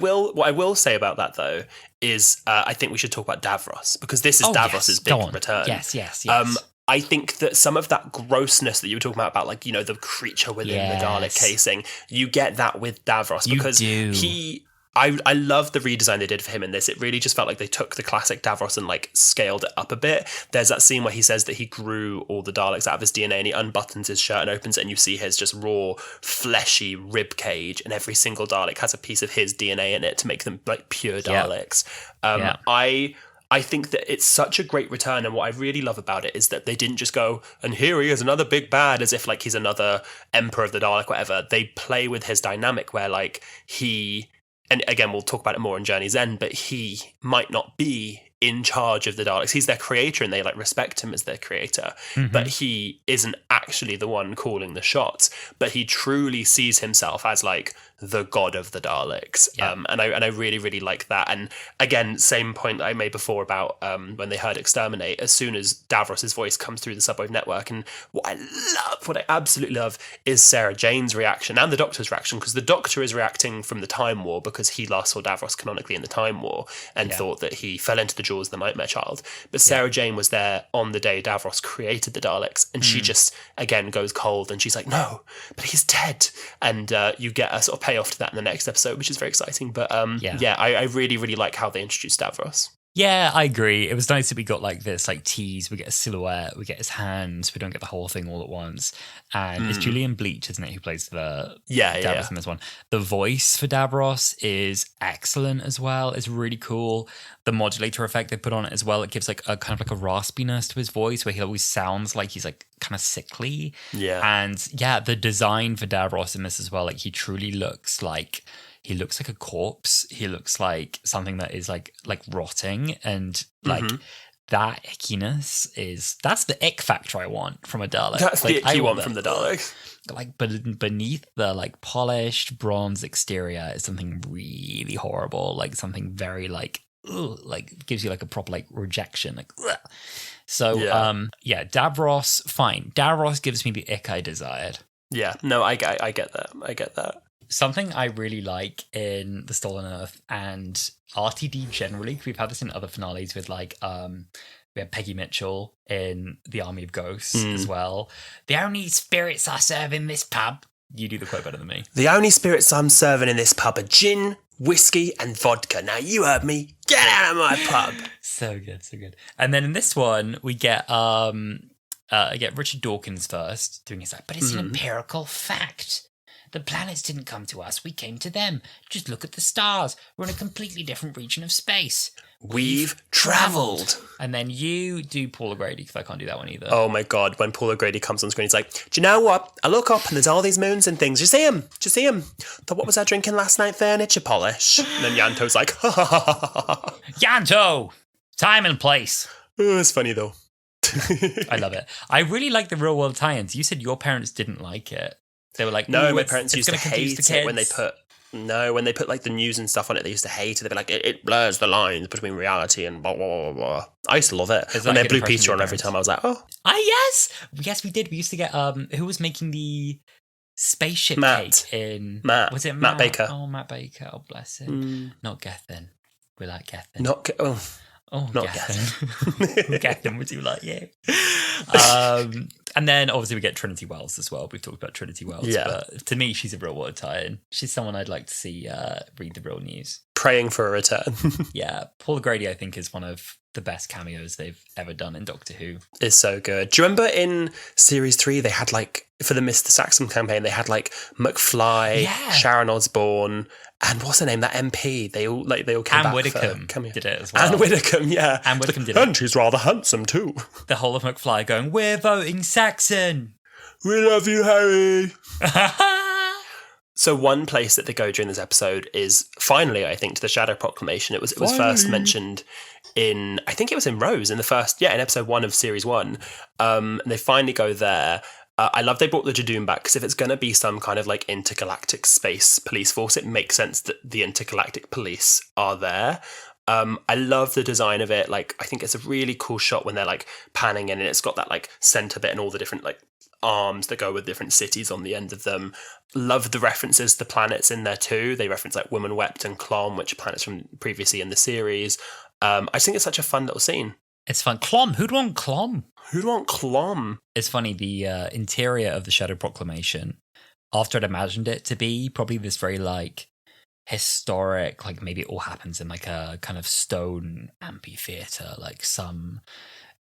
will say about that though is I think we should talk about Davros, because this is Davros's big return. Yes. I think that some of that grossness that you were talking about like, you know, the creature within the Dalek casing, you get that with Davros because I love the redesign they did for him in this. It really just felt like they took the classic Davros and like scaled it up a bit. There's that scene where he says that he grew all the Daleks out of his DNA and he unbuttons his shirt and opens it and you see his just raw, fleshy rib cage and every single Dalek has a piece of his DNA in it to make them like pure Daleks. I think that it's such a great return, and what I really love about it is that they didn't just go, and here he is, another big bad, as if like he's another Emperor of the Dalek, whatever. They play with his dynamic where like he, and again, we'll talk about it more in Journey's End, but he might not be in charge of the Daleks. He's their creator and they like respect him as their creator, but he isn't actually the one calling the shots, but he truly sees himself as like the god of the Daleks. And I really, really like that. And again, same point I made before about when they heard Exterminate, as soon as Davros's voice comes through the subwave network, and what I absolutely love is Sarah Jane's reaction and the Doctor's reaction, because the Doctor is reacting from the Time War because he last saw Davros canonically in the Time War and thought that he fell into the jaws of the Nightmare Child. But Sarah Jane was there on the day Davros created the Daleks, and she just, again, goes cold, and she's like, no, but he's dead. And you get a sort of payoff to that in the next episode, which is very exciting. But I really, really like how they introduced Davros. Yeah, I agree. It was nice that we got like this like tease. We get a silhouette, we get his hands. We don't get the whole thing all at once. And it's Julian Bleach, isn't it, who plays the Davros in this one. The voice for Davros is excellent as well. It's really cool. The modulator effect they put on it as well, it gives like a kind of like a raspiness to his voice where he always sounds like he's like kind of sickly. Yeah. And yeah, the design for Davros in this as well, like he truly looks like a corpse. He looks like something that is like rotting, and like that ickiness that's the ick factor I want from a Dalek. That's like, the ick you want from the Dalek. Like beneath the like polished bronze exterior is something really horrible, like something very like like gives you like a proper like rejection, like ugh. So Davros, fine. Davros gives me the ick I desired. Yeah, no, I get that. I get that. Something I really like in The Stolen Earth and RTD generally, we've had this in other finales with like we had Peggy Mitchell in The Army of Ghosts as well. The only spirits I serve in this pub. You do the quote better than me. The only spirits I'm serving in this pub are gin, whiskey, and vodka. Now you heard me. Get out of my pub. So good, so good. And then in this one, we get Richard Dawkins first doing his like, but it's an empirical fact. The planets didn't come to us, we came to them. Just look at the stars. We're in a completely different region of space. We've travelled. And then you do Paul O'Grady, because I can't do that one either. Oh my God, when Paul O'Grady comes on screen, he's like, do you know what? I look up and there's all these moons and things. Do you see him? Do you see him? Thought, what was I drinking last night? Furniture polish. And then Yanto's like, ha ha ha ha ha. Yanto! Time and place. Oh, it's funny though. I love it. I really like the real world tie-ins. You said your parents didn't like it. They were like, no, my parents used to hate it when they put like the news and stuff on it. They used to hate it. They'd be like, it blurs the lines between reality and blah, blah, blah, blah. I used to love it. When they blew Peter on every time, I was like, oh. Yes, we did. We used to get, who was making the spaceship cake in... Was it Matt Baker. Oh, Matt Baker. Oh, bless him. Not Gethin. We like Gethin. Not Gethin. Gethin, would you like you? And then obviously we get Trinity Wells as well. We've talked about Trinity Wells. Yeah. But to me, she's a real world tie-in. She's someone I'd like to see read the real news. Praying for a return. Yeah. Paul Grady, I think, is one of the best cameos they've ever done in Doctor Who. Is so good. Do you remember in Series 3, they had like, for the Mr. Saxon campaign, they had like McFly, Sharon Osbourne, and what's her name? That MP. They all came back. Anne Widdecombe did it as well. Anne Widdecombe, yeah. Anne Widdecombe did it. And she's rather handsome too. The whole of McFly going, we're voting Saxon. We love you, Harry. So one place that they go during this episode is finally, I think, to the Shadow Proclamation. It was first mentioned in, I think it was in Rose in episode 1 of Series 1. They finally go there. I love they brought the Jadoon back, because if it's going to be some kind of like intergalactic space police force, it makes sense that the intergalactic police are there. I love the design of it. Like, I think it's a really cool shot when they're like panning in, and it's got that like center bit and all the different like arms that go with different cities on the end of them. Love the references to planets in there too. They reference like Woman Wept and Clom, which are planets from previously in the series. I just think it's such a fun little scene. It's fun. Clom. Who'd want Clom? Who'd want Clom? It's funny, the interior of the Shadow Proclamation, after I'd imagined it to be probably this very like historic, like maybe it all happens in like a kind of stone amphitheater, like some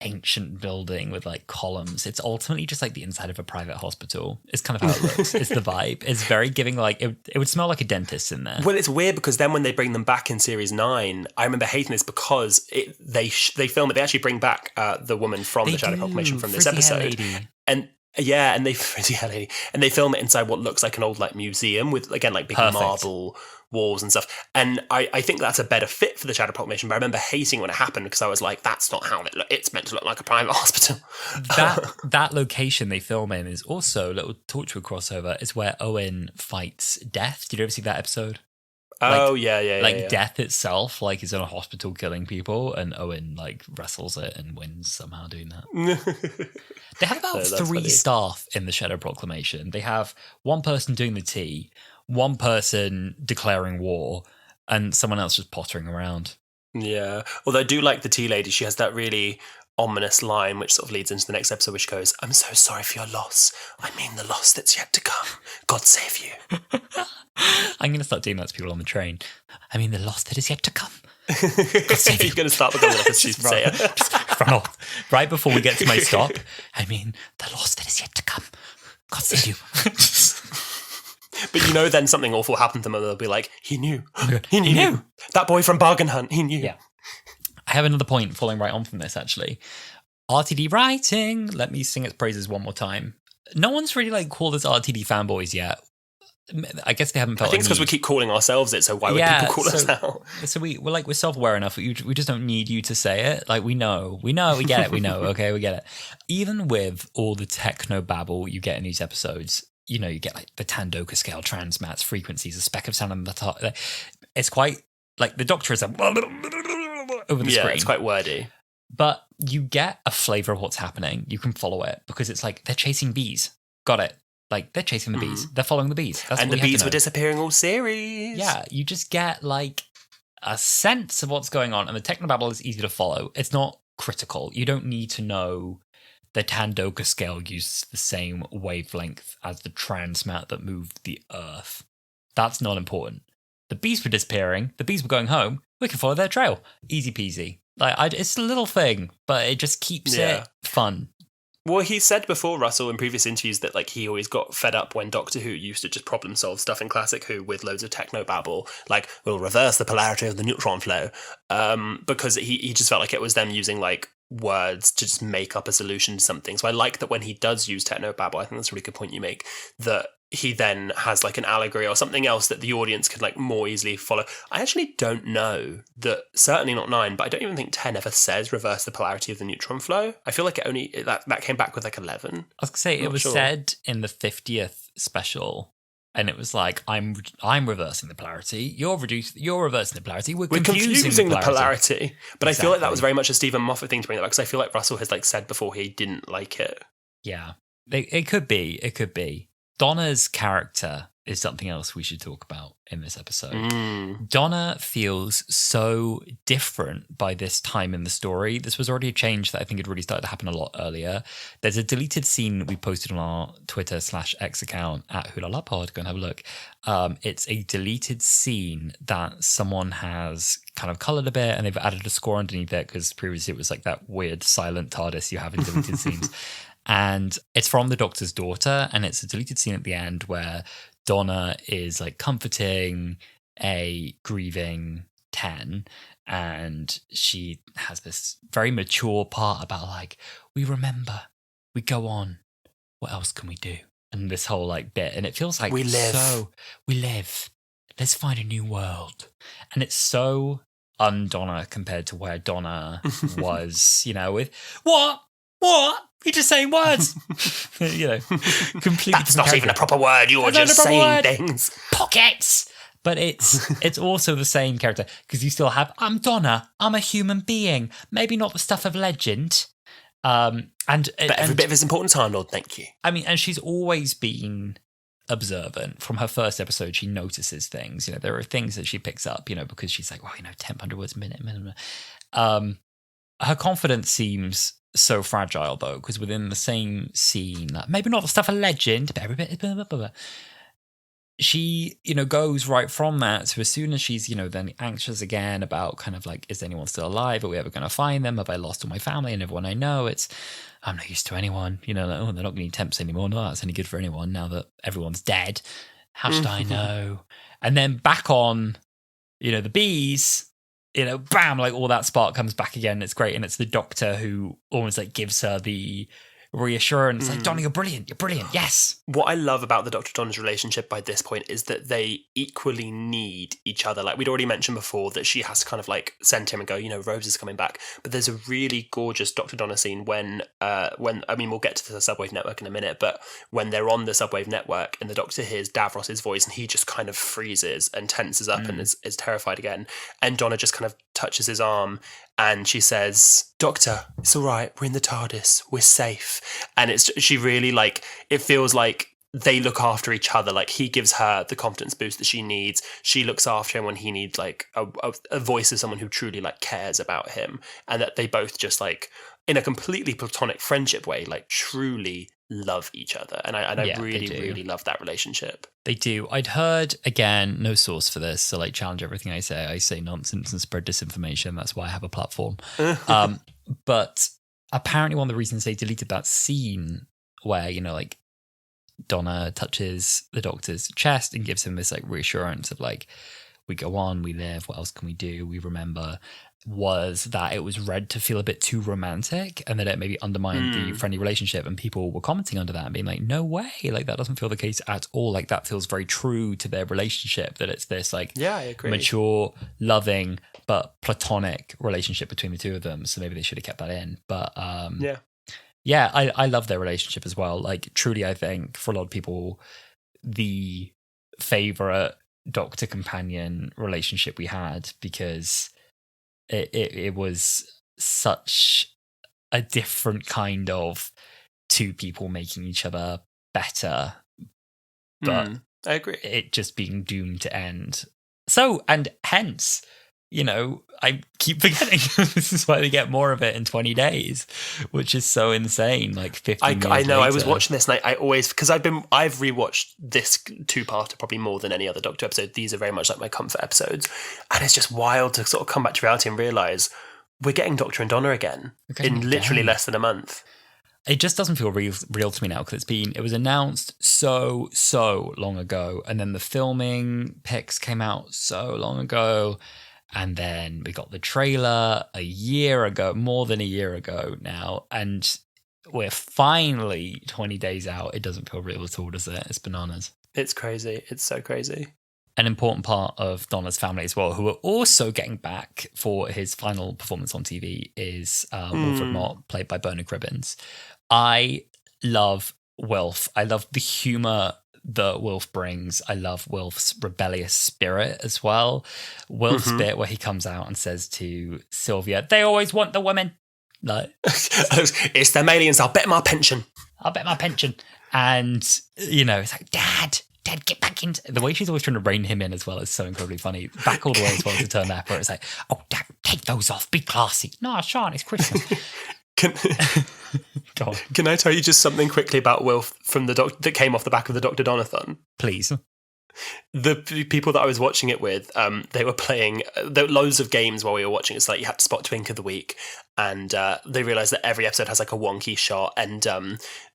ancient building with like columns. It's ultimately just like the inside of a private hospital. It's kind of how it looks. It's the vibe. It's very giving, like it would smell like a dentist in there. Well, it's weird because then when they bring them back in Series 9, I remember hating this because they film it. They actually bring back the woman from the Shadow Proclamation from this episode. And they frizzy hair lady, and they film it inside what looks like an old like museum with, again, like big marble walls and stuff. And I think that's a better fit for the Shadow Proclamation, but I remember hating when it happened because I was like, that's not how it's meant to look like a private hospital. That location they film in is also a little Torchwood crossover. Is where Owen fights death. Did you ever see that episode? Oh, yeah. Death itself, like, is in a hospital killing people, and Owen, like, wrestles it and wins somehow doing that. They have about 3 funny. staff in the Shadow Proclamation. They have one person doing the tea, one person declaring war, and someone else just pottering around. Yeah. Although I do like the tea lady. She has that really ominous line which sort of leads into the next episode, which goes, "I'm so sorry for your loss. I mean the loss that's yet to come. God save you." I'm going to start doing that to people on the train. I mean the loss that is yet to come. God save you. You're going to start becoming like a soothsayer. Just run off. Right before we get to my stop, I mean the loss that is yet to come. God save you. But then something awful happened to them and they'll be like, he knew. He knew. That boy from Bargain Hunt, he knew. Yeah. I have another point following right on from this, actually. RTD writing. Let me sing its praises one more time. No one's really called us RTD fanboys yet. I guess they haven't felt. I think it's because we keep calling ourselves it, so why would people call us out? So we're self-aware enough. We just don't need you to say it. Like, we know, we get it, we know. Okay, we get it. Even with all the techno babble you get in these episodes, you get like the Tandoka scale, transmats, frequencies, a speck of sound on the top. It's quite like the Doctor is over the screen. It's quite wordy. But you get a flavour of what's happening. You can follow it because it's like they're chasing bees. Got it. Like, they're chasing the bees. They're following the bees. That's and the bees were disappearing all series. Yeah, you just get, like, a sense of what's going on. And the technobabble is easy to follow. It's not critical. You don't need to know the Tandoka scale uses the same wavelength as the transmat that moved the Earth. That's not important. The bees were disappearing. The bees were going home. We can follow their trail. Easy peasy. Like, it's a little thing, but it just keeps it fun. Well, he said before, Russell, in previous interviews, that he always got fed up when Doctor Who used to just problem solve stuff in Classic Who with loads of techno babble, like, we'll reverse the polarity of the neutron flow, because he just felt like it was them using words to just make up a solution to something. So I like that when he does use techno babble, I think that's a really good point you make, that he then has an allegory or something else that the audience could more easily follow. I actually don't know that, certainly not 9, but I don't even think 10 ever says reverse the polarity of the neutron flow. I feel like it only, that came back with 11. I was going to say, it was said in the 50th special, and it was I'm reversing the polarity, you're reversing the polarity, we're confusing the polarity. But exactly. I feel like that was very much a Stephen Moffat thing to bring that back, because I feel like Russell has said before he didn't like it. Yeah, it could be. Donna's character is something else we should talk about in this episode. Donna feels so different by this time in the story. This was already a change that I think had really started to happen a lot earlier. There's a deleted scene we posted on our Twitter/X account at Wholala Pod. Go and have a look. It's a deleted scene that someone has kind of coloured a bit and they've added a score underneath it because previously it was that weird silent TARDIS you have in deleted scenes. And it's from the Doctor's daughter, and it's a deleted scene at the end where Donna is comforting a grieving 10, and she has this very mature part about we remember, we go on, what else can we do? And this whole bit, and it feels like we live. We live. Let's find a new world. And it's so un-Donna compared to where Donna was, with what? You're just saying words. Completely. That's not even a proper word. You're just saying things. Pockets. But it's also the same character because you still have, I'm Donna. I'm a human being. Maybe not the stuff of legend. But every bit of his important Time Lord. Thank you. I mean, and she's always been observant. From her first episode, she notices things. There are things that she picks up. Because she's 1,000 words a minute. Her confidence seems so fragile though, because within the same scene, maybe not the stuff of legend, but every bit, she, goes right from that to as soon as she's, then anxious again about is anyone still alive? Are we ever going to find them? Have I lost all my family and everyone I know? I'm not used to anyone, they're not going to need temps anymore. No, that's any good for anyone now that everyone's dead. How should I know? And then back on, the bees, bam, all that spark comes back again. It's great. And it's the Doctor who almost gives her the reassurance. Like, Donna, you're brilliant. You're brilliant. Yes. What I love about the Dr. Donna's relationship by this point is that they equally need each other. Like we'd already mentioned before that she has to kind of like send him and go, Rose is coming back. But there's a really gorgeous Dr. Donna scene when we'll get to the Subwave network in a minute, but when they're on the Subwave network and the Doctor hears Davros's voice and he just kind of freezes and tenses up and is terrified again. And Donna just kind of touches his arm and she says, Doctor, it's all right. We're in the TARDIS. We're safe. And she really like, it feels like they look after each other. Like he gives her the confidence boost that she needs. She looks after him when he needs like a voice of someone who truly like cares about him. And that they both just like in a completely platonic friendship way, like truly love each other. And I really love that relationship. They do. I'd heard, again, no source for this, so like challenge everything I say. I say nonsense and spread disinformation. That's why I have a platform. But apparently one of the reasons they deleted that scene where, like Donna touches the Doctor's chest and gives him this like reassurance of like, we go on, we live, what else can we do? We remember, was that it was read to feel a bit too romantic and that it maybe undermined the friendly relationship, and people were commenting under that and being like, no way, like that doesn't feel the case at all. Like that feels very true to their relationship, that it's this like I agree. Mature, loving, but platonic relationship between the two of them. So maybe they should have kept that in. But I love their relationship as well. Like truly, I think for a lot of people, the favorite Doctor companion relationship we had, because it was such a different kind of two people making each other better, but I agree. It just being doomed to end. So, and hence, I keep forgetting this is why they get more of it in 20 days, which is so insane. Like 15 years I know. later. I was watching this and I always, because I've rewatched this two-parter probably more than any other Doctor episode. These are very much like my comfort episodes. And it's just wild to sort of come back to reality and realise we're getting Doctor and Donna again in literally less than a month. It just doesn't feel real to me now, because it was announced so long ago, and then the filming pics came out so long ago. And then we got the trailer a year ago, more than a year ago now. And we're finally 20 days out. It doesn't feel real at all, does it? It's bananas. It's crazy. It's so crazy. An important part of Donna's family as well, who are also getting back for his final performance on TV, is Wilfred Mott, played by Bernard Cribbins. I love Wilf. I love the humour that Wilf brings. I love Wilf's rebellious spirit as well. Wilf's bit where he comes out and says to Sylvia, they always want the women. Like, it's them aliens. I'll bet my pension. And, it's like, Dad, get back into... The way she's always trying to rein him in as well is so incredibly funny. Back all the way as well to turn that, where it's like, oh, Dad, take those off. Be classy. No, Sean, it's Christmas. Can I tell you just something quickly about Wilf from that came off the back of the Dr. Donathon? Please. The people that I was watching it with, they were playing there were loads of games while we were watching. It's like you had to spot Twink of the Week, and they realised that every episode has like a wonky shot, and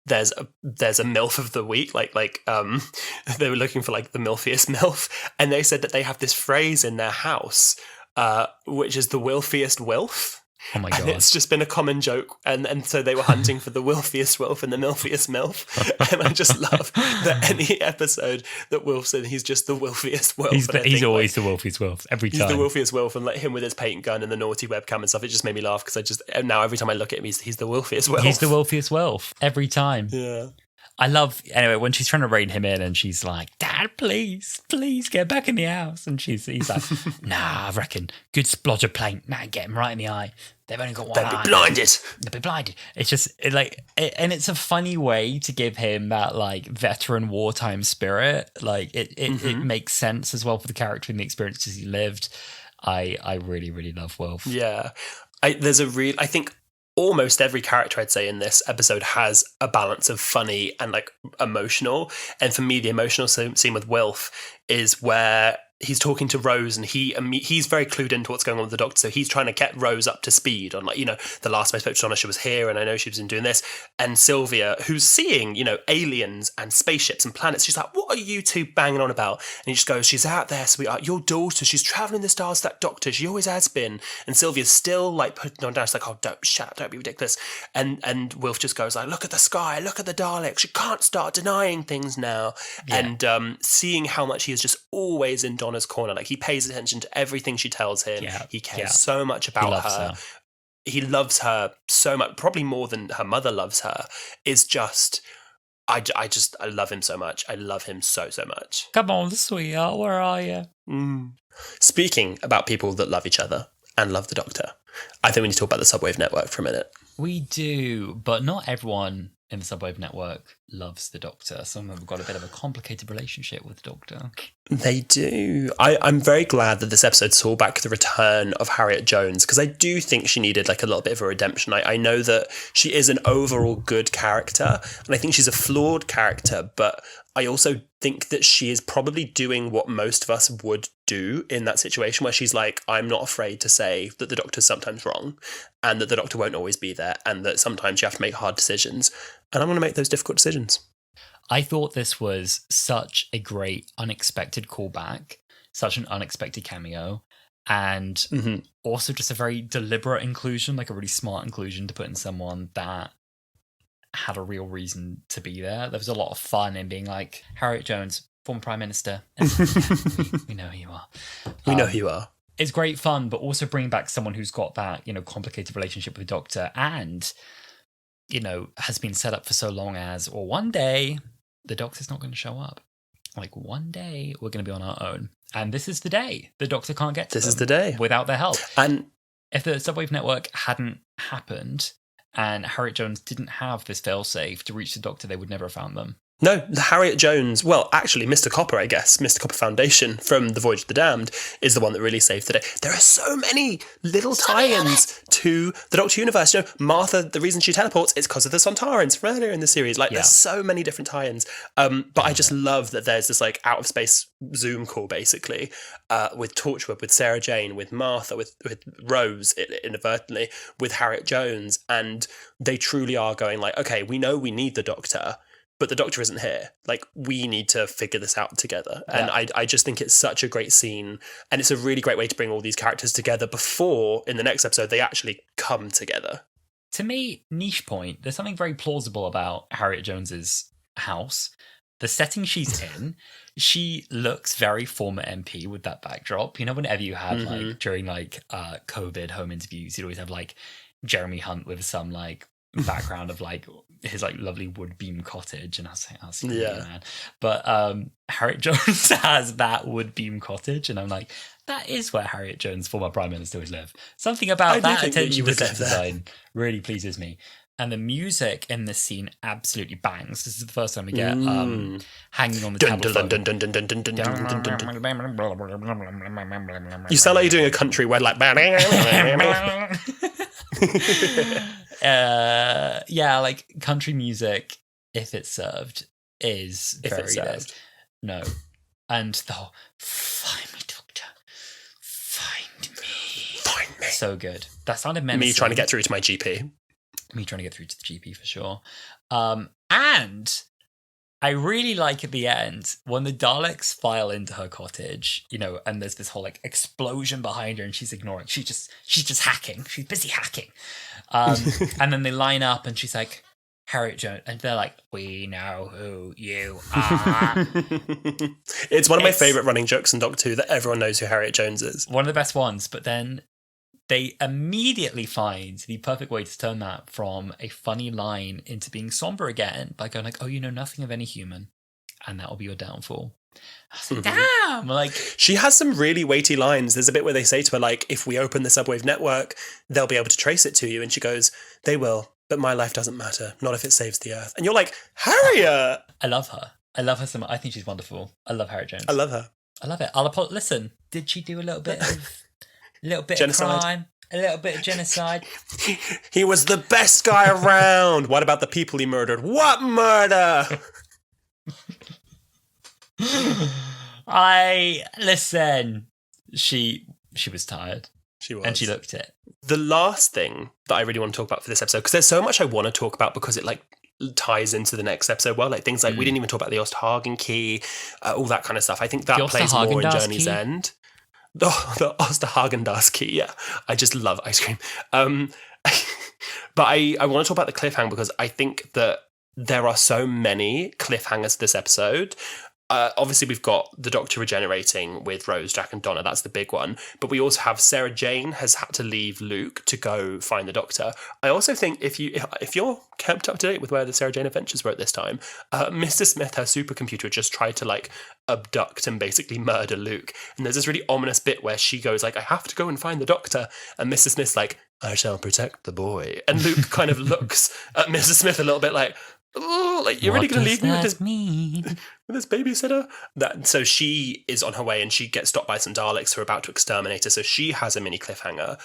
there's a MILF of the week. Like they were looking for like the milfiest MILF, and they said that they have this phrase in their house, which is the Wilfiest Wilf. Oh my God. And it's just been a common joke. And so they were hunting for the Wilfiest Wilf and the Milfiest MILF. And I just love that any episode that Wilf's in, he's just the Wilfiest Wilf. He's always the Wilfiest Wilf, every time. He's the Wilfiest Wilf, and like him with his paint gun and the naughty webcam and stuff, it just made me laugh, because now every time I look at him, he's the Wilfiest Wilf. He's the Wilfiest Wilf, every time. Yeah. I love, anyway, when she's trying to rein him in and she's like, Dad, please get back in the house. And he's like, nah, I reckon, good splodge of paint. Nah, get him right in the eye. They've only got one eye. They'll be blinded. It's just and it's a funny way to give him that like veteran wartime spirit. Like it makes sense as well for the character and the experiences he lived. I really, really love Wilf. Yeah. I think almost every character I'd say in this episode has a balance of funny and like emotional. And for me, the emotional scene with Wilf is where he's talking to Rose, and he's very clued into what's going on with the Doctor, so he's trying to get Rose up to speed on, like, the last I spoke to Donna, she was here, and I know she's been doing this. And Sylvia, who's seeing, aliens and spaceships and planets, she's like, what are you two banging on about? And he just goes, she's out there, sweetheart, your daughter, she's travelling the stars, that Doctor, she always has been. And Sylvia's still, like, putting on down, she's like, oh, shut up, don't be ridiculous. And Wilf just goes, like, look at the sky, look at the Daleks, you can't start denying things now. Yeah. And seeing how much he is just always in Donna's corner, like, he pays attention to everything she tells him. Yeah. He cares so much about her. He loves her so much, probably more than her mother loves her. Is just, I love him so much. I love him so much. Come on, sweetheart, where are you? Speaking about people that love each other and love the Doctor, I think we need to talk about the Subwave Network for a minute. We do, but not everyone in the Subwave Network loves the Doctor. Some of them have got a bit of a complicated relationship with the Doctor. They do. I'm very glad that this episode saw back the return of Harriet Jones, because I do think she needed, like, a little bit of a redemption. I know that she is an overall good character, and I think she's a flawed character, but I also think that she is probably doing what most of us would do in that situation, where she's like, I'm not afraid to say that the Doctor's sometimes wrong, and that the Doctor won't always be there, and that sometimes you have to make hard decisions, and I'm going to make those difficult decisions. I thought this was such a great unexpected callback, such an unexpected cameo, and also just a very deliberate inclusion, like a really smart inclusion to put in someone that had a real reason to be there. There was a lot of fun in being like, Harriet Jones, former Prime Minister. We know who you are. We know who you are. It's great fun, but also bringing back someone who's got that, complicated relationship with the Doctor and, has been set up for so long as, or one day, the Doctor's not going to show up. Like, one day, we're going to be on our own. And this is the day. The Doctor can't get to them. This is the day. Without their help. And if the Subwave Network hadn't happened, and Harriet Jones didn't have this failsafe to reach the Doctor, they would never have found them. No, the Harriet Jones, well, actually, Mr. Copper, I guess, Mr. Copper Foundation from The Voyage of the Damned is the one that really saved the day. There are so many little tie-ins to the Doctor Universe. Martha, the reason she teleports is because of the Sontarans from earlier in the series. Like, there's so many different tie-ins. But I just love that there's this, like, out-of-space Zoom call, basically, with Torchwood, with Sarah Jane, with Martha, with Rose, inadvertently, with Harriet Jones, and they truly are going like, okay, we know we need the Doctor, but the Doctor isn't here. Like, we need to figure this out together. And I just think it's such a great scene. And it's a really great way to bring all these characters together before, in the next episode, they actually come together. To me, niche point, there's something very plausible about Harriet Jones's house. The setting she's in, she looks very former MP with that backdrop. Whenever you had, like, during, like, COVID home interviews, you'd always have, like, Jeremy Hunt with some, like, background of, like, his, like, lovely wood beam cottage, and I was like, man. But Harriet Jones has that wood beam cottage, and I'm like, that is where Harriet Jones, former Prime Minister, would live. Something about that attention to set design really pleases me. And the music in this scene absolutely bangs. This is the first time we get hanging on the telephone. You sound like you're doing a country where, like, like country music, if it's served, is very good. No. And the whole, find me, Doctor. Find me. Find me. So good. That sounded menacing. Me trying to get through to my GP. Me trying to get through to the GP for sure. And I really like at the end when the Daleks file into her cottage, and there's this whole, like, explosion behind her, and she's ignoring. She's just hacking. She's busy hacking. And then they line up, and she's like, Harriet Jones, and they're like, we know who you are. It's one of my favourite running jokes in Doctor Who that everyone knows who Harriet Jones is. One of the best ones, but then they immediately find the perfect way to turn that from a funny line into being somber again by going like, oh, you know nothing of any human, and that will be your downfall. I was like, damn! Like, she has some really weighty lines. There's a bit where they say to her, like, if we open the Subwave Network, they'll be able to trace it to you. And she goes, they will, but my life doesn't matter. Not if it saves the Earth. And you're like, Harriet! I love her. I love her so much. I think she's wonderful. I love Harriet Jones. I love her. I love it. Listen, did she do a little bit of genocide. Of crime? A little bit of genocide. He was the best guy around. What about the people he murdered? What murder? Listen. She was tired. She was. And she looked it. The last thing that I really want to talk about for this episode, because there's so much I want to talk about because it like ties into the next episode well, like things like we didn't even talk about the Osthagen key, all that kind of stuff. I think that plays more in Journey's End. The Osterhagen-Das key, yeah. I just love ice cream. But I want to talk about the cliffhanger because I think that there are so many cliffhangers this episode. Obviously, we've got the Doctor regenerating with Rose, Jack, and Donna. That's the big one. But we also have Sarah Jane has had to leave Luke to go find the Doctor. I also think if you're kept up to date with where the Sarah Jane Adventures were at this time, Mr. Smith, her supercomputer, just tried to like abduct and basically murder Luke. And there's this really ominous bit where she goes like, "I have to go and find the Doctor," and Mr. Smith's like, "I shall protect the boy." And Luke kind of looks at Mr. Smith a little bit like, "Oh, like you're really going to leave me with this babysitter?" So she is on her way and she gets stopped by some Daleks who are about to exterminate her. So she has a mini cliffhanger.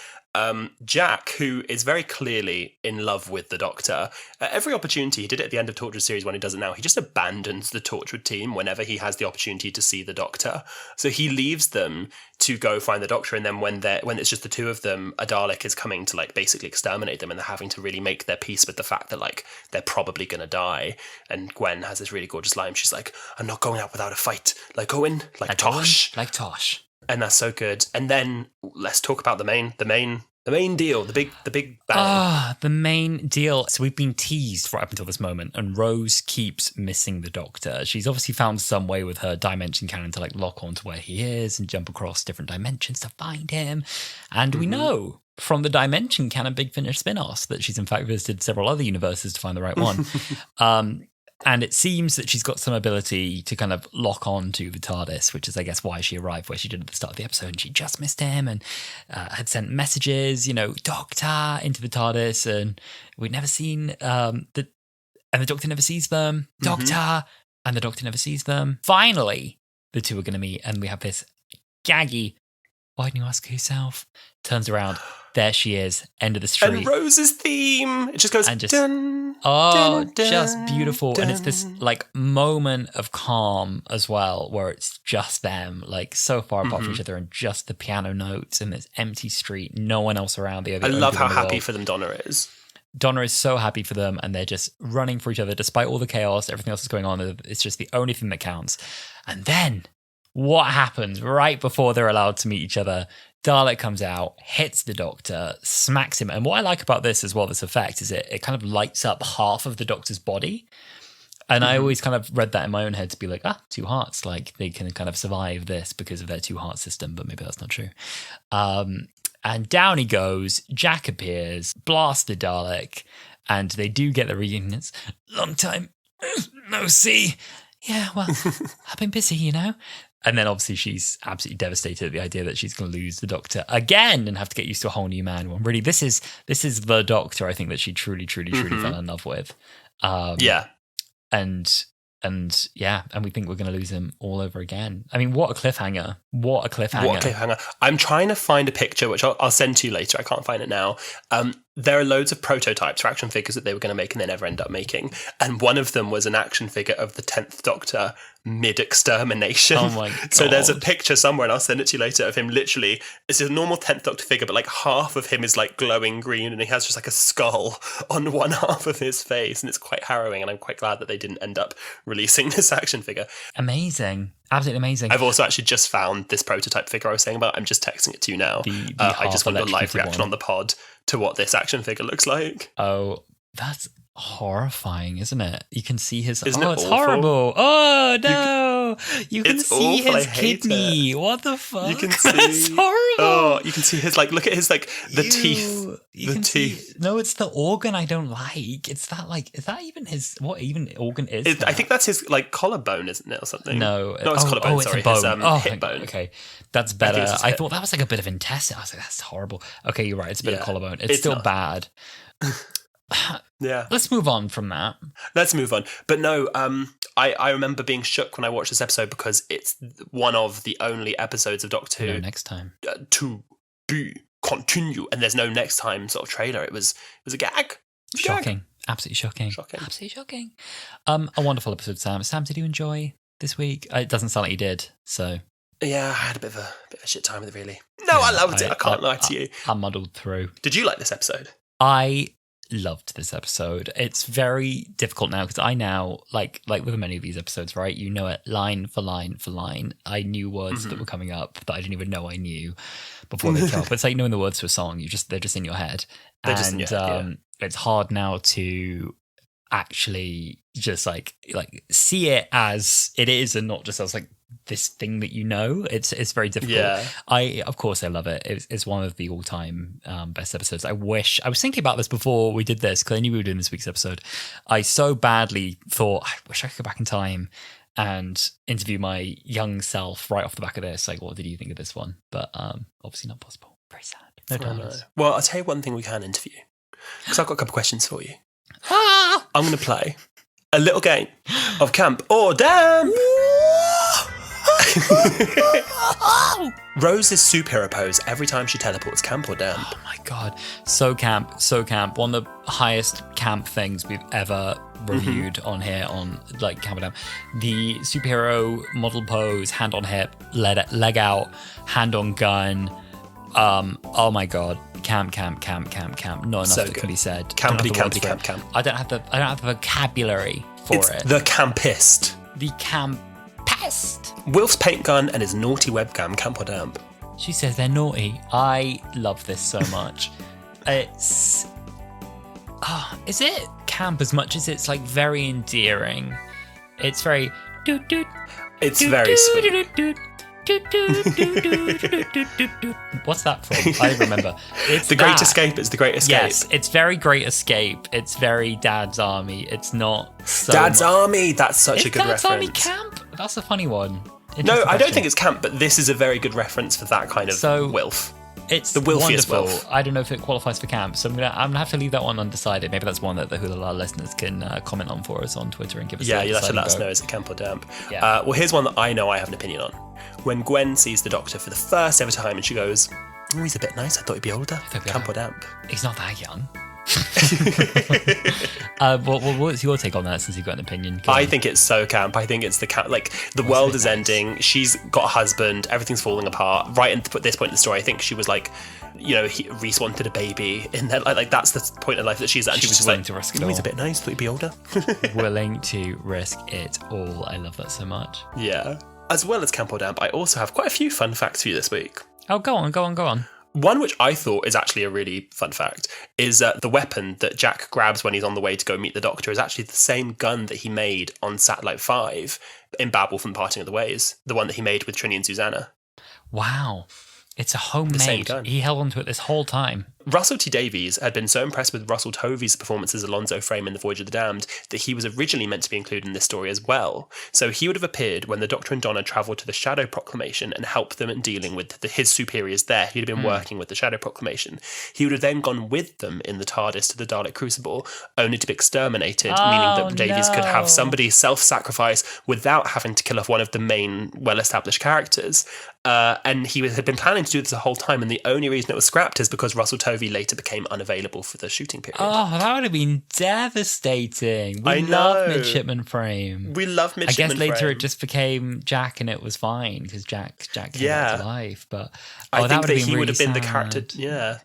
Jack, who is very clearly in love with the Doctor, at every opportunity, he did it at the end of Torchwood series when he does it now, he just abandons the Torchwood team whenever he has the opportunity to see the Doctor. So he leaves them to go find the Doctor, and then when it's just the two of them, a Dalek is coming to like basically exterminate them, and they're having to really make their peace with the fact that like they're probably going to die. And Gwen has this really gorgeous line. She's like, "I'm not going out without a fight. Like Owen, like Tosh." Like Tosh. And that's so good. And then let's talk about the main deal, the big bang. The main deal. So we've been teased right up until this moment, and Rose keeps missing the Doctor. She's obviously found some way with her dimension cannon to like lock onto where he is and jump across different dimensions to find him. And we know from the Dimension Cannon Big Finish spin-offs that she's in fact visited several other universes to find the right one. And it seems that she's got some ability to kind of lock on to the TARDIS, which is, I guess, why she arrived where she did at the start of the episode. And she just missed him and had sent messages, Doctor, into the TARDIS. And we'd never seen and the Doctor never sees them. Doctor, and the Doctor never sees them. Finally, the two are going to meet. And we have this gaggy, "Why didn't you ask yourself?" Turns around. There she is, end of the street. And Rose's theme. It just goes, and just, dun, just beautiful. Dun. And it's this like moment of calm as well, where it's just them, like so far apart from each other, and just the piano notes and this empty street, no one else around. I love how happy for them Donna is. Donna is so happy for them, and they're just running for each other despite all the chaos, everything else is going on. It's just the only thing that counts. And then what happens right before they're allowed to meet each other? Dalek comes out, hits the Doctor, smacks him. And what I like about this as well, this effect, is it kind of lights up half of the Doctor's body. And I always kind of read that in my own head to be like, two hearts. Like they can kind of survive this because of their two heart system, but maybe that's not true. And down he goes, Jack appears, blasts the Dalek, and they do get the reunion. It's long time no see. Yeah, well, I've been busy, And then obviously she's absolutely devastated at the idea that she's going to lose the Doctor again and have to get used to a whole new man. Well, really, this is the Doctor, I think, that she truly fell in love with. And we think we're going to lose him all over again. I mean, what a cliffhanger. What a cliffhanger. I'm trying to find a picture, which I'll send to you later. I can't find it now. There are loads of prototypes for action figures that they were going to make and they never end up making. And one of them was an action figure of the 10th Doctor mid-extermination. Oh my God. So there's a picture somewhere, and I'll send it to you later, of him literally, it's a normal 10th Doctor figure, but like half of him is like glowing green and he has just like a skull on one half of his face. And it's quite harrowing, and I'm quite glad that they didn't end up releasing this action figure. Amazing. Absolutely amazing. I've also actually just found this prototype figure I was saying about. I'm just texting it to you now. I just want a live reaction on the pod to what this action figure looks like. Oh, that's horrifying, isn't it? You can see his... Isn't it's awful? Horrible. Oh, no. You can see awful. his kidney. What the fuck? You can see... That's horrible. Oh, you can see his, like, look at his, like, the teeth. You can teeth. See, no, it's the organ I don't like. It's that, like, is that even his... What even organ is that? I think that's his, like, collarbone, isn't it, or something? No. Not his collarbone, it's sorry. a bone. His hip bone. Okay. That's better. I hip. thought that was, like, a bit of intestine. I was like, that's horrible. Okay, you're right. It's a bit of collarbone. It's still not bad. Yeah. Let's move on from that. Let's move on. But no, I remember being shook when I watched this episode because it's one of the only episodes of Doctor Who. No next time. To be continue. And there's no next time sort of trailer. It was a gag. Shocking. Absolutely shocking. Absolutely shocking. A wonderful episode, Sam. Sam, did you enjoy this week? It doesn't sound like you did, so... Yeah, I had a bit of a shit time with it, really. No, I loved it. I can't lie to you. I muddled through. Did you like this episode? I loved this episode. It's very difficult now because I now, like with many of these episodes, right? You know it line for line for line. I knew words that were coming up that I didn't even know I knew before they came up. It's like knowing the words to a song. They're just in your head. They're just in your head, It's hard now to actually just like see it as it is and not just as like this thing that you know. It's very difficult. Yeah. Of course I love it. It's one of the all-time best episodes. I was thinking about this before we did this because I knew we were doing this week's episode. I so badly thought I wish I could go back in time and interview my young self right off the back of this, like, what did you think of this one? But obviously not possible. Very sad. No time. Well, I'll tell you one thing we can interview, because I've got a couple of questions for you. I'm going to play a little game of Camp or Damp. Rose's superhero pose every time she teleports, camp or damp? Oh my god, so camp. One of the highest camp things we've ever reviewed on here on like Camp or Damp. The superhero model pose, hand on hip, leg out, hand on gun. Oh my god, camp. Not enough so that can be said. Campy. I don't have the vocabulary for it. The campist. The campest. Wilf's paint gun and his naughty webcam, camp or damp? She says they're naughty. I love this so much. It's... is it camp as much as it's like very endearing? It's very... It's very sweet. What's that from? I don't remember. It's The Great Escape. It's The Great Escape. Yes, it's very Great Escape. It's very Dad's Army. It's not so Dad's Army. That's such a good Dad's reference. Army camp? That's a funny one. No, I don't think it's camp, but this is a very good reference for that kind of Wilf. It's the Wilfiest wonderful. Wilf. I don't know if it qualifies for camp, so I'm gonna have to leave that one undecided. Maybe that's one that the Wholala listeners can comment on for us on Twitter and give us. Yeah, you'll have to let us know, is it camp or damp? Yeah. Well, here's one that I know I have an opinion on. When Gwen sees the Doctor for the first ever time and she goes, "Oh, he's a bit nice. I thought he'd be older." Camp or damp? He's not that young. What's your take on that, since you've got an opinion? I think it's so camp. I think it's the camp. Like, the world is ending. She's got a husband. Everything's falling apart. Right at this point in the story, I think she was like, Reese wanted a baby, and then like that's the point in life that she's at. She was willing to risk it all. He's a bit nice. Thought he'd be older. Willing to risk it all. I love that so much. Yeah. As well as camp or damp, I also have quite a few fun facts for you this week. Oh, go on. One which I thought is actually a really fun fact is the weapon that Jack grabs when he's on the way to go meet the Doctor is actually the same gun that he made on Satellite 5 in Babel from Parting of the Ways, the one that he made with Trini and Susanna. Wow. It's a homemade. He held onto it this whole time. Russell T Davies had been so impressed with Russell Tovey's performance as Alonzo Frame in The Voyage of the Damned that he was originally meant to be included in this story as well. So he would have appeared when the Doctor and Donna travelled to the Shadow Proclamation and helped them in dealing with his superiors there. He'd have been working with the Shadow Proclamation. He would have then gone with them in the TARDIS to the Dalek Crucible, only to be exterminated, meaning that Davies could have somebody self-sacrifice without having to kill off one of the main well-established characters. And he had been planning to do this the whole time, and the only reason it was scrapped is because Russell Tovey later became unavailable for the shooting period. Oh, that would have been devastating. I know. Love Midshipman Frame. We love Midshipman Frame. I guess later it just became Jack and it was fine because Jack came back to life. But I think that he really would have been sad. the character,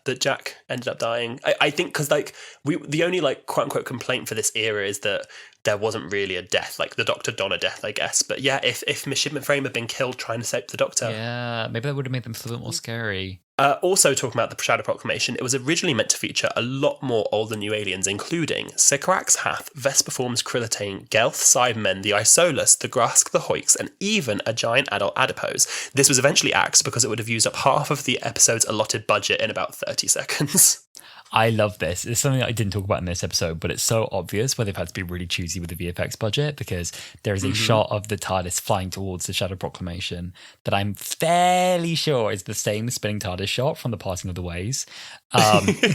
that Jack ended up dying. I think because the only quote unquote complaint for this era is that there wasn't really a death, like the Dr. Donna death, I guess. But yeah, if Midshipman Frame had been killed trying to save the Doctor. Yeah, maybe that would have made them feel a bit more scary. Also, talking about the Shadow Proclamation, it was originally meant to feature a lot more old and new aliens, including Sycorax Hath, Vesperforms Krillitane, Gelth, Cybermen, the Isolus, the Grusk, the Hoiks, and even a giant adult adipose. This was eventually axed because it would have used up half of the episode's allotted budget in about 30 seconds. I love this. It's something that I didn't talk about in this episode, but it's so obvious where they've had to be really choosy with the VFX budget, because there is a shot of the TARDIS flying towards the Shadow Proclamation that I'm fairly sure is the same spinning TARDIS shot from the Parting of the Ways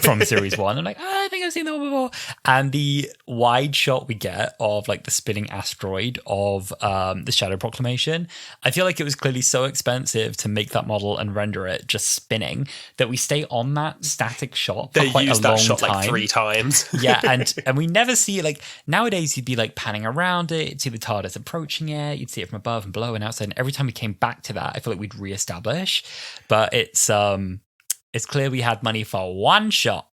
from series 1. I'm like, I think I've seen that one before. And the wide shot we get of like the spinning asteroid of the Shadow Proclamation, I feel like it was clearly so expensive to make that model and render it just spinning that we stay on that static shot for quite like used a that long shot time. like 3 times. Yeah, and we never see it. Like nowadays, you'd be like panning around it, you'd see the TARDIS approaching it, you'd see it from above and below and outside. And every time we came back to that, I feel like we'd reestablish. But it's clear we had money for one shot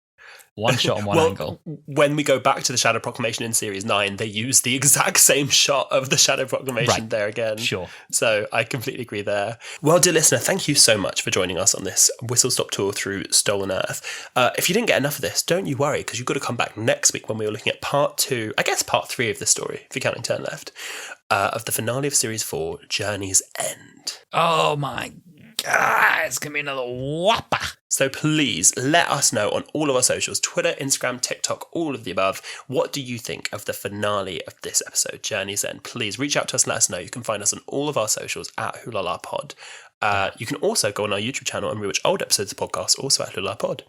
on one angle. When we go back to the Shadow Proclamation in Series 9, they use the exact same shot of the Shadow Proclamation there again. Sure. So I completely agree there. Well, dear listener, thank you so much for joining us on this whistle-stop tour through Stolen Earth. If you didn't get enough of this, don't you worry, because you've got to come back next week when we were looking at part 2, I guess part 3 of the story, if you're counting Turn Left, of the finale of Series 4, Journey's End. Oh my God, it's going to be another whopper. So please let us know on all of our socials, Twitter, Instagram, TikTok, all of the above. What do you think of the finale of this episode, Journey's End? Please reach out to us and let us know. You can find us on all of our socials at Wholala Pod. You can also go on our YouTube channel and rewatch old episodes of the podcast, also at Wholala Pod.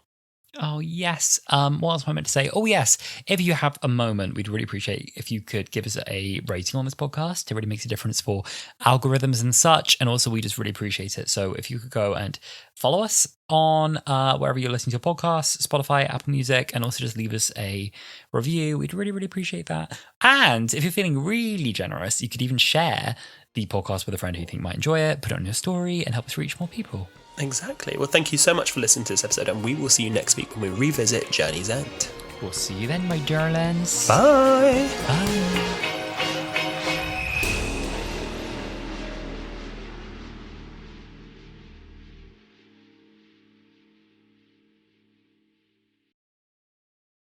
Oh, yes. What else am I meant to say? Oh, yes. If you have a moment, we'd really appreciate if you could give us a rating on this podcast. It really makes a difference for algorithms and such. And also, we just really appreciate it. So if you could go and follow us on wherever you're listening to your podcasts, Spotify, Apple Music, and also just leave us a review. We'd really, really appreciate that. And if you're feeling really generous, you could even share the podcast with a friend who you think might enjoy it, put it on your story, and help us reach more people. Exactly. Well, thank you so much for listening to this episode, and we will see you next week when we revisit Journey's End. We'll see you then, my darlings. Bye. Bye.